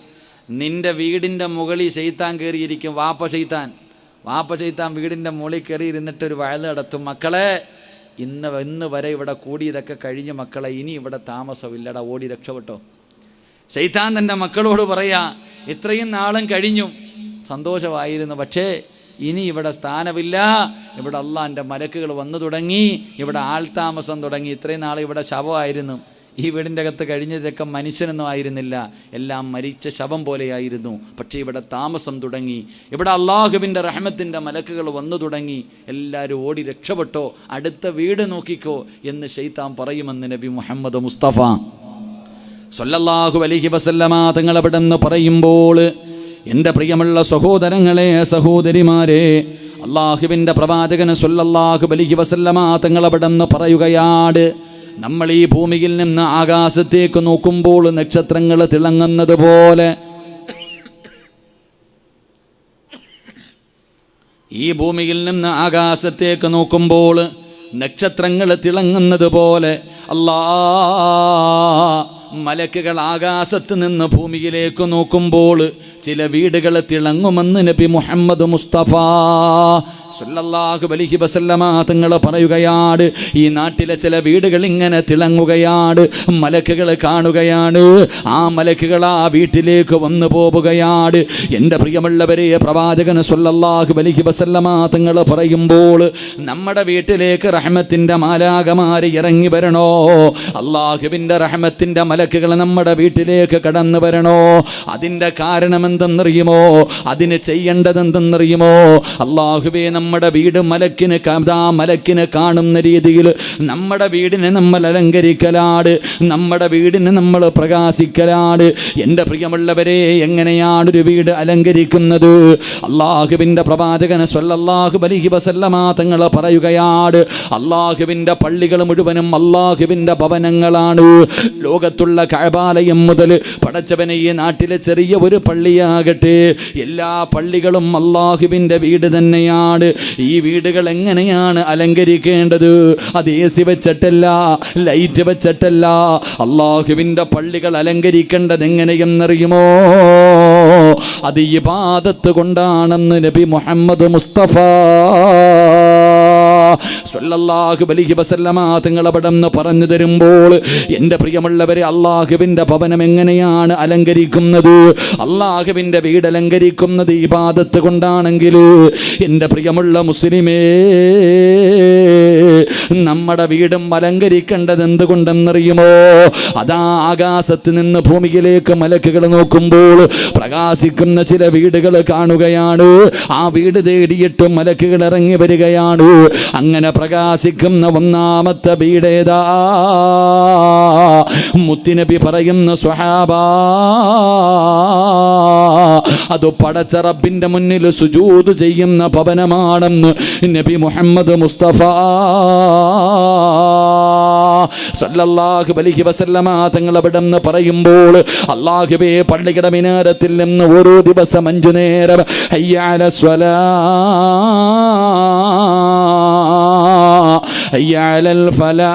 നിൻ്റെ വീടിൻ്റെ മുകളിൽ ശൈത്താൻ കയറിയിരിക്കും. വാപ്പ ശൈത്താൻ വീടിൻ്റെ മുകളിൽ കയറി ഇരുന്നിട്ടൊരു വയൽ നടത്തും. മക്കളെ, ഇന്ന് വരെ ഇവിടെ കൂടിയതൊക്കെ കഴിഞ്ഞ് മക്കളെ, ഇനി ഇവിടെ താമസമില്ലടാ, ഓടി രക്ഷപ്പെട്ടോ. ശൈത്താൻ തൻ്റെ മക്കളോട് പറയാ, ഇത്രയും നാളും കഴിഞ്ഞു, സന്തോഷമായിരുന്നു, പക്ഷേ ഇനി ഇവിടെ സ്ഥാനമില്ല. ഇവിടെ അള്ളാൻ്റെ മലക്കുകൾ വന്നു തുടങ്ങി, ഇവിടെ ആൾതാമസം തുടങ്ങി. ഇത്രയും നാൾ ഇവിടെ ശവമായിരുന്നു. ഈ വീടിൻ്റെ അകത്ത് കഴിഞ്ഞതൊക്കെ മനുഷ്യനൊന്നും ആയിരുന്നില്ല, എല്ലാം മരിച്ച ശവം പോലെയായിരുന്നു. പക്ഷേ ഇവിടെ താമസം തുടങ്ങി, ഇവിടെ അള്ളാഹുവിൻ്റെ റഹ്മത്തിൻ്റെ മലക്കുകൾ വന്നു തുടങ്ങി. എല്ലാവരും ഓടി രക്ഷപ്പെട്ടോ, അടുത്ത വീട് നോക്കിക്കോ എന്ന് ശൈത്താൻ പറയുമെന്ന് നബി മുഹമ്മദ് മുസ്തഫ സ്വല്ലല്ലാഹു അലൈഹി വസല്ലമ തങ്ങൾ അവിടെ നിന്ന് പറയുമ്പോൾ, എൻ്റെ പ്രിയമുള്ള സഹോദരങ്ങളെ, സഹോദരിമാരെ, അള്ളാഹുവിൻ്റെ പ്രവാചകൻ സ്വല്ലല്ലാഹു അലൈഹി വസല്ലമ തങ്ങൾ അവിടെ നിന്ന് പറയുകയാണ്, നമ്മൾ ഈ ഭൂമിയിൽ നിന്ന് ആകാശത്തേക്ക് നോക്കുമ്പോൾ നക്ഷത്രങ്ങൾ തിളങ്ങുന്നത് പോലെ, ഈ ഭൂമിയിൽ നിന്ന് ആകാശത്തേക്ക് നോക്കുമ്പോൾ നക്ഷത്രങ്ങൾ തിളങ്ങുന്നത് പോലെ മലക്കുകൾ ആകാശത്ത് നിന്ന് ഭൂമിയിലേക്ക് നോക്കുമ്പോൾ ചില വീടുകൾ തിളങ്ങുമെന്ന് നബി മുഹമ്മദ് മുസ്തഫ സല്ലല്ലാഹു അലൈഹി വസല്ലമ തങ്ങൾ പറയുകയാണ്. ഈ നാട്ടിലെ ചില വീടുകൾ ഇങ്ങനെ തിളങ്ങുകയാണ്, മലക്കുകൾ കാണുകയാണ്. ആ മലക്കുകൾ ആ വീട്ടിലേക്ക് വന്നു പോവുകയാണ്. എൻ്റെ പ്രിയമുള്ളവരെ, പ്രവാചകൻ സല്ലല്ലാഹു അലൈഹി വസല്ലമ തങ്ങൾ പറയുമ്പോൾ നമ്മുടെ വീട്ടിലേക്ക് റഹ്മത്തിൻ്റെ മാലാഖമാർ ഇറങ്ങി വരണോ, അള്ളാഹുവിൻ്റെ റഹ്മത്തിൻ്റെ മലക്കുകൾ നമ്മുടെ വീട്ടിലേക്ക് കടന്നു വരണോ? അതിൻ്റെ കാരണം എന്തെന്നറിയുമോ? അതിന് ചെയ്യേണ്ടത് എന്തെന്നറിയുമോ? അള്ളാഹുവേ, നമ്മുടെ വീട് മലക്കിന് കാണുന്ന രീതിയിൽ നമ്മുടെ വീടിനെ നമ്മൾ അലങ്കരിക്കലാണ്, നമ്മുടെ വീടിനെ നമ്മൾ പ്രകാശിക്കലാണ്. എൻ്റെ പ്രിയമുള്ളവരെ, എങ്ങനെയാണൊരു വീട് അലങ്കരിക്കുന്നത്? അള്ളാഹുവിൻ്റെ പ്രവാചകൻ സ്വല്ലല്ലാഹു അലൈഹി വസല്ലമ തങ്ങൾ പറയുകയാണ്, അള്ളാഹുവിൻ്റെ പള്ളികൾ മുഴുവനും അള്ളാഹുവിൻ്റെ ഭവനങ്ങളാണ്. ലോകത്തുള്ള കഅബാലയം മുതൽ പടച്ചവനെ ഈ നാട്ടിലെ ചെറിയ ഒരു പള്ളിയാകട്ടെ, എല്ലാ പള്ളികളും അള്ളാഹുവിൻ്റെ വീട് തന്നെയാണ്. ഈ വീടുകൾ എങ്ങനെയാണ് അലങ്കരിക്കേണ്ടത്? അത് AC വെച്ചിട്ടല്ല, ലൈറ്റ് വെച്ചിട്ടല്ല. അള്ളാഹുവിൻ്റെ പള്ളികൾ അലങ്കരിക്കേണ്ടത് എങ്ങനെയെന്നറിയുമോ? അത് ഇബാദത്ത് കൊണ്ടാണെന്ന് നബി മുഹമ്മദ് മുസ്തഫ സ്വല്ലല്ലാഹു അലൈഹി വസല്ലമ തങ്ങൾ അവിടെ നിന്ന് പറഞ്ഞു തരുമ്പോൾ, എൻ്റെ പ്രിയമുള്ളവരെ, അള്ളാഹുവിൻ്റെ ഭവനം എങ്ങനെയാണ് അലങ്കരിക്കുന്നത്? അള്ളാഹുവിൻ്റെ വീട് അലങ്കരിക്കുന്നത് ഇബാദത്ത് കൊണ്ടാണെങ്കിൽ, എൻ്റെ പ്രിയമുള്ള മുസ്ലിമേ, നമ്മുടെ വീടും അലങ്കരിക്കേണ്ടത് എന്തുകൊണ്ടെന്നറിയുമോ? അതാ ആകാശത്ത് നിന്ന് ഭൂമിയിലേക്ക് മലക്കുകൾ നോക്കുമ്പോൾ പ്രകാശിക്കുന്ന ചില വീടുകൾ കാണുകയാണ്. ആ വീട് തേടിയിട്ട് മലക്കുകൾ ഇറങ്ങി വരികയാണ്. അങ്ങനെ പ്രകാശിക്കുന്ന ഒന്നാമത്തെ വീടേതാ? മുത്തുനബി പറയുന്ന സ്വഹാബാ, അത് പടച്ച റബ്ബിന്റെ മുന്നിൽ സുജൂദ് ചെയ്യുന്ന ഭവനമാണെന്ന് നബി മുഹമ്മദ് മുസ്തഫ സല്ലല്ലാഹു അലൈഹി വസല്ലമ തങ്ങൾ അവിടെ നിന്ന് പറയുമ്പോൾ, അല്ലാഹുവേ, പള്ളിയുടെ മിനാരത്തിൽ നിന്ന് ഓരോ ദിവസം 5 നേരം ഹയ്യ അലൽ സ്വലാ, ഹയ്യ അലൽ ഫലാ,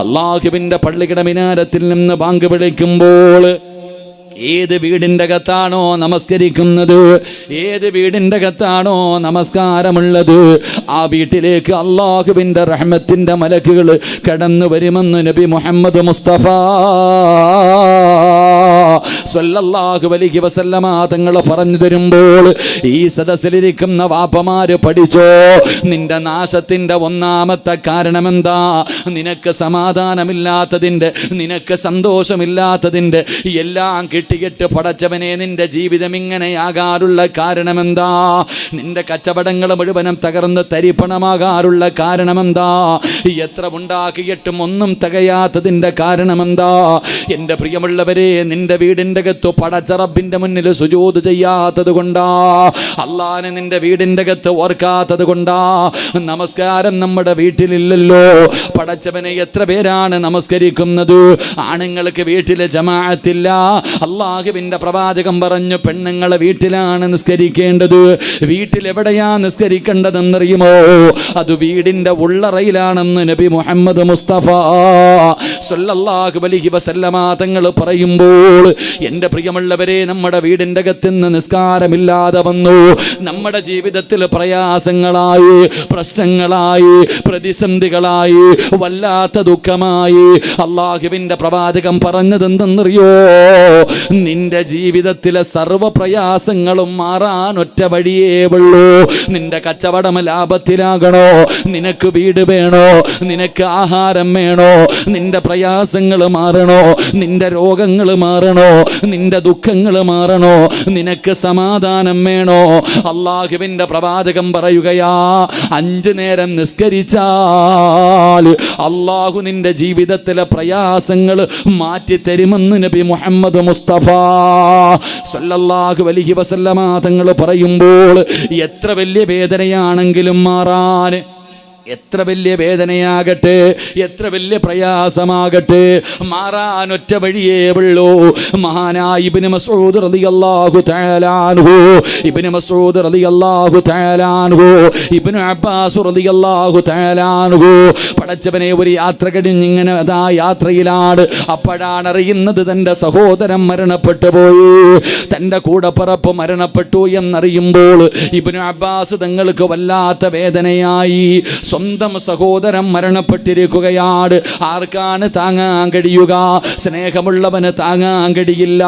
അല്ലാഹുവിൻ്റെ പള്ളിയുടെ മിനാരത്തിൽ നിന്ന് ബാങ്ക് വിളിക്കുമ്പോൾ ഏത് വീടിൻ്റെ അകത്താണോ നമസ്കരിക്കുന്നത്, ഏത് വീടിൻ്റെ അകത്താണോ നമസ്കാരമുള്ളത്, ആ വീട്ടിലേക്ക് അള്ളാഹുവിൻ്റെ റഹ്മത്തിൻ്റെ മലക്കുകൾ കടന്നു വരുമെന്ന് നബി മുഹമ്മദ് മുസ്തഫ സ്വല്ലല്ലാഹു അലൈഹി വസല്ലമ തങ്ങൾ പറഞ്ഞു തരുമ്പോൾ ഈ സദസ്സിലിരിക്കുന്ന വാപ്പമാര് പഠിച്ചോ, നിന്റെ നാശത്തിൻ്റെ ഒന്നാമത്തെ കാരണം എന്താ? നിനക്ക് സമാധാനമില്ലാത്തതിൻ്റെ, നിനക്ക് സന്തോഷമില്ലാത്തതിൻ്റെ, എല്ലാം കിട്ടിയിട്ട് പടച്ചവനെ നിന്റെ ജീവിതം ഇങ്ങനെയാകാറുള്ള കാരണമെന്താ? നിന്റെ കച്ചവടങ്ങൾ മുഴുവനും തകർന്ന് തരിപ്പണമാകാറുള്ള കാരണമെന്താ? എത്ര ഉണ്ടാക്കിയിട്ടും ഒന്നും തികയാത്തതിൻ്റെ കാരണമെന്താ? എൻ്റെ പ്രിയമുള്ളവരെ, നിന്റെ വീടിൻ്റെ അകത്ത് പടച്ച റബ്ബിൻ്റെ മുന്നിൽ സുജൂദ് ചെയ്യാത്തത് കൊണ്ടാ, അള്ളാനെ നിന്റെ വീടിൻ്റെ അകത്ത് ഓർക്കാത്തത് കൊണ്ടാ, നമസ്കാരം നമ്മുടെ വീട്ടിലില്ലല്ലോ. പടച്ചവനെ എത്ര പേരാണ് നമസ്കരിക്കുന്നത്? ആണുങ്ങൾക്ക് വീട്ടിലെ ജമാഅത്തില്ല. അള്ളാഹുവിൻ്റെ പ്രവാചകൻ പറഞ്ഞു, പെണ്ണുങ്ങളെ വീട്ടിലാണ് നിസ്കരിക്കേണ്ടത്. വീട്ടിലെവിടെയാ നിസ്കരിക്കേണ്ടതെന്നറിയുമോ? അത് വീടിൻ്റെ ഉള്ളറയിലാണെന്ന് നബി മുഹമ്മദ് മുസ്തഫ സ്വല്ലല്ലാഹു അലൈഹി വസല്ലമ തങ്ങൾ പറയുമ്പോൾ, എൻ്റെ പ്രിയമുള്ളവരെ, നമ്മുടെ വീടിൻ്റെ അകത്തുനിന്ന് നിസ്കാരമില്ലാതെ വന്നു, നമ്മുടെ ജീവിതത്തിൽ പ്രയാസങ്ങളായി, പ്രശ്നങ്ങളായി, പ്രതിസന്ധികളായി, വല്ലാത്ത ദുഃഖമായി. അള്ളാഹുവിൻ്റെ പ്രവാചകൻ പറഞ്ഞതെന്തെന്നറിയോ? നിന്റെ ജീവിതത്തിലെ സർവ്വ പ്രയാസങ്ങളും മാറാൻ ഒറ്റ വഴിയേ ഉള്ളൂ. നിന്റെ കച്ചവടം ലാഭത്തിലാകണോ? നിനക്ക് വീട് വേണോ? നിനക്ക് ആഹാരം വേണോ? നിന്റെ പ്രയാസങ്ങൾ മാറണോ? നിന്റെ രോഗങ്ങൾ മാറണോ? നിന്റെ ദുഃഖങ്ങൾ മാറണോ? നിനക്ക് സമാധാനം വേണോ? അള്ളാഹുവിൻ്റെ പ്രവാചകൻ പറയുകയാ, 5 നേരം നിസ്കരിച്ചാൽ അള്ളാഹു നിന്റെ ജീവിതത്തിലെ പ്രയാസങ്ങൾ മാറ്റിത്തരുമെന്ന് നബി മുഹമ്മദ് മുസ്തഫ സ്വല്ലല്ലാഹു അലൈഹി വസല്ലമ തങ്ങൾ പറയുമ്പോൾ, എത്ര വലിയ വേദനയാണെങ്കിലും മാറാൻ, എത്ര വലിയ വേദനയാകട്ടെ, എത്ര വലിയ പ്രയാസമാകട്ടെ, മാറാൻ ഒറ്റ വഴിയേ ഉള്ളൂ. മഹാനായ ഇബ്നു മസ്ഊദ് റളിയല്ലാഹു തആല അൻഹു, ഇബ്നു മസ്ഊദ് റളിയല്ലാഹു തആല അൻഹു, ഇബ്നു അബ്ബാസ് റളിയല്ലാഹു തആല അൻഹു, പടച്ചവനെ ഒരു യാത്ര കഴിഞ്ഞിങ്ങനെ അതാ യാത്രയിലാണ്. അപ്പോഴാണ് അറിയുന്നത് തൻ്റെ സഹോദരൻ മരണപ്പെട്ടു പോയി, തൻ്റെ കൂടപ്പിറപ്പ് മരണപ്പെട്ടു എന്നറിയുമ്പോൾ ഇബ്നു അബ്ബാസ് തങ്ങൾക്ക് വല്ലാത്ത വേദനയായി. സ്വന്തം സഹോദരൻ മരണപ്പെട്ടിരിക്കുകയാണ്. ആർക്കാണ് താങ്ങാൻ കഴിയുക? സ്നേഹമുള്ളവന് താങ്ങാൻ കഴിയില്ല.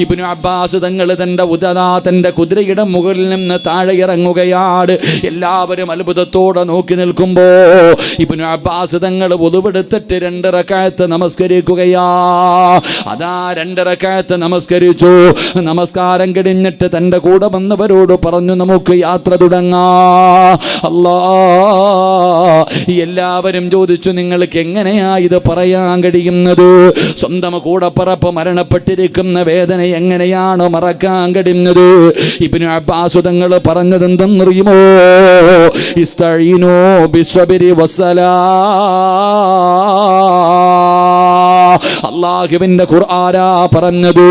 ഇബ്നു അബ്ബാസ് തങ്ങൾ തൻ്റെ കുതിരയുടെ മുകളിൽ നിന്ന് താഴെ ഇറങ്ങുകയാണ്. എല്ലാവരും അത്ഭുതത്തോടെ നോക്കി നിൽക്കുമ്പോൾ ഇബ്നു അബ്ബാസ് തങ്ങൾ വുളുവെടുത്തിട്ട് 2 റക്അത്ത് നമസ്കരിക്കുകയാ. അതാ 2 റക്അത്ത് നമസ്കരിച്ചു. നമസ്കാരം കഴിഞ്ഞിട്ട് തൻ്റെ കൂടെ വന്നവരോട് പറഞ്ഞു, നമുക്ക് യാത്ര തുടങ്ങാം. എല്ലാവരും ചോദിച്ചു, നിങ്ങൾക്ക് എങ്ങനെയാ ഇത് പറയാൻ കഴിയുന്നത്? സ്വന്തം കൂടപ്പിറപ്പ് മരണപ്പെട്ടിരിക്കുന്ന വേദന എങ്ങനെയാണ് മറക്കാൻ കഴിയുന്നത്? ഇബ്നു അബ്ബാസ് തങ്ങൾ പറഞ്ഞതെന്തെന്നറിയുമോ? ഇസ്തഈനൂ ബിസ്സബ്രി വസ്സലാ. അള്ളാഹുവിൻ്റെ ഖുർആനാ പറഞ്ഞത്.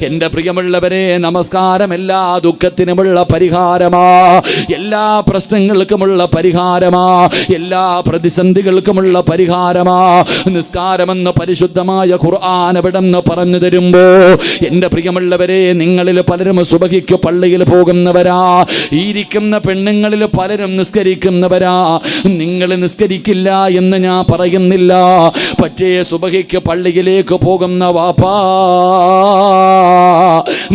എൻ്റെ പ്രിയമുള്ളവരെ, നമസ്കാരം എല്ലാ ദുഃഖത്തിനുമുള്ള പരിഹാരമാ, എല്ലാ പ്രശ്നങ്ങൾക്കുമുള്ള പരിഹാരമാ, എല്ലാ പ്രതിസന്ധികൾക്കുമുള്ള പരിഹാരമാ. നിസ്കാരമെന്ന് പരിശുദ്ധമായ ഖുർആൻ എവിടെന്ന് പറഞ്ഞു തരുമ്പോ, എൻ്റെ പ്രിയമുള്ളവരെ, നിങ്ങളിൽ പലരും സുബഹിക്ക് പള്ളിയിൽ പോകുന്നവരാ. ഇരിക്കുന്ന പെണ്ണുങ്ങളിൽ പലരും നിസ്കരിക്കുന്നവരാ. നിങ്ങൾ നിസ്കരിക്കില്ല എന്ന് ഞാൻ പറയുന്നില്ല. പക്ഷേ സുബഹിക്ക് പള്ളിയിലേക്ക് പോകുന്ന വാപ്പാ,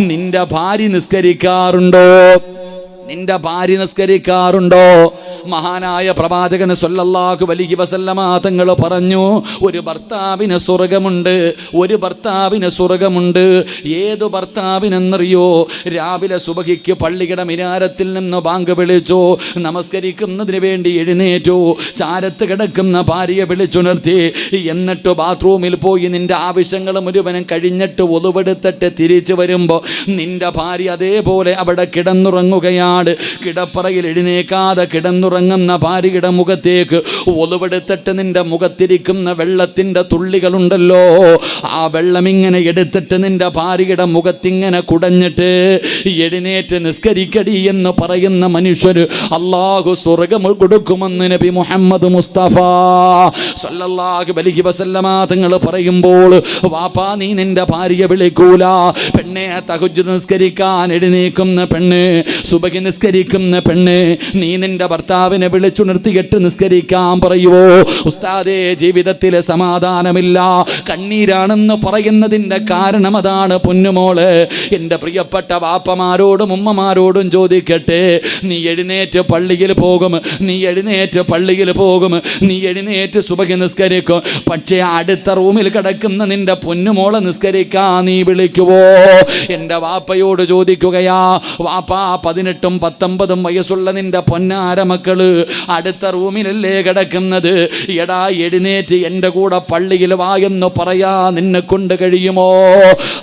നിന്റെ ഭാര്യ നിസ്കരിക്കാറുണ്ടോ? നിന്റെ ഭാര്യ നിസ്കരിക്കാറുണ്ടോ? മഹാനായ പ്രവാചകൻ സ്വല്ലല്ലാഹു അലൈഹി വസല്ലമ തങ്ങൾ പറഞ്ഞു, ഒരു ഭർത്താവിന് സ്വർഗമുണ്ട്, ഒരു ഭർത്താവിന് സ്വർഗമുണ്ട്. ഏതു ഭർത്താവിനെന്നറിയോ? രാവിലെ സുബഹിക്ക് പള്ളിയുടെ മിനാരത്തിൽ നിന്ന് ബാങ്ക് വിളിച്ചു, നമസ്കരിക്കുന്നതിന് വേണ്ടി എഴുന്നേറ്റു, ചാരത്ത് കിടക്കുന്ന ഭാര്യയെ വിളിച്ചുണർത്തി, എന്നിട്ട് ബാത്റൂമിൽ പോയി നിന്റെ ആവശ്യങ്ങൾ മുഴുവനും കഴിഞ്ഞിട്ട് ഒതുവെടുത്തിട്ട് തിരിച്ചു വരുമ്പോൾ നിന്റെ ഭാര്യ അതേപോലെ അവിടെ കിടന്നുറങ്ങുകയാണ്. കിടപ്പറയിൽ എഴുന്നേക്കാതെ കിടന്നുറങ്ങുകയാണ്. കിടന്നുറങ്ങുന്ന ഭാര്യയുടെ മുഖത്തേക്ക് ഒലുവെടുത്തിട്ട് നിന്റെ മുഖത്തിരിക്കുന്ന വെള്ളത്തിൻ്റെ തുള്ളികളുണ്ടല്ലോ, ആ വെള്ളം ഇങ്ങനെ എടുത്തിട്ട് നിന്റെ ഭാര്യയുടെ മുഖത്തിങ്ങനെ കുടഞ്ഞിട്ട് എഴുന്നേറ്റ് നിസ്കരിക്കടി എന്ന് പറയുന്ന മനുഷ്യർ അല്ലാഹു സ്വർഗ്ഗം കൊടുക്കുമെന്ന് നബി മുഹമ്മദ് മുസ്തഫ സല്ലല്ലാഹു അലൈഹി വസല്ലമ തങ്ങൾ പറയുമ്പോൾ, വാപ്പാ നീ നിന്റെ ഭാര്യയെ വിളിക്കൂല, പെണ്ണെ തഹജ്ജുദ് നിസ്കരിക്കാൻ എഴുന്നേൽക്കുന്ന പെണ്ണ്, സുബഹി നിസ്കരിക്കുന്ന പെണ്ണ്, നീ നിന്റെ ഭർത്താവിനെ വിളിച്ചുണർത്തിയിട്ട് നിസ്കരിക്കാൻ പറയുവോ? ഉസ്താദേ, ജീവിതത്തിൽ സമാധാനമില്ല, കണ്ണീരാണെന്ന് പറയുന്നതിൻ്റെ കാരണം അതാണ് പൊന്നുമോള്. എൻ്റെ പ്രിയപ്പെട്ട വാപ്പമാരോടും ഉമ്മമാരോടും ചോദിക്കട്ടെ, നീ എഴുന്നേറ്റ് പള്ളിയിൽ പോകും, നീ എഴുന്നേറ്റ് പള്ളിയിൽ പോകും, നീ എഴുന്നേറ്റ് സുബഹി നിസ്കരിക്കും, പക്ഷേ അടുത്ത റൂമിൽ കിടക്കുന്ന നിന്റെ പൊന്നുമോളെ നിസ്കരിക്കാൻ നീ വിളിക്കുവോ? എൻ്റെ വാപ്പയോട് ചോദിക്കുകയാ, വാപ്പാ 18ഉം 19ഉം വയസ്സുള്ള നിന്റെ പൊന്നാര മക്കള് അടുത്ത റൂമിലല്ലേ കിടക്കുന്നത്, എടാ എഴുന്നേറ്റ് എൻ്റെ കൂടെ പള്ളിയിൽ വാ എന്ന് പറയാ നിന്നെ കൊണ്ട് കഴിയുമോ?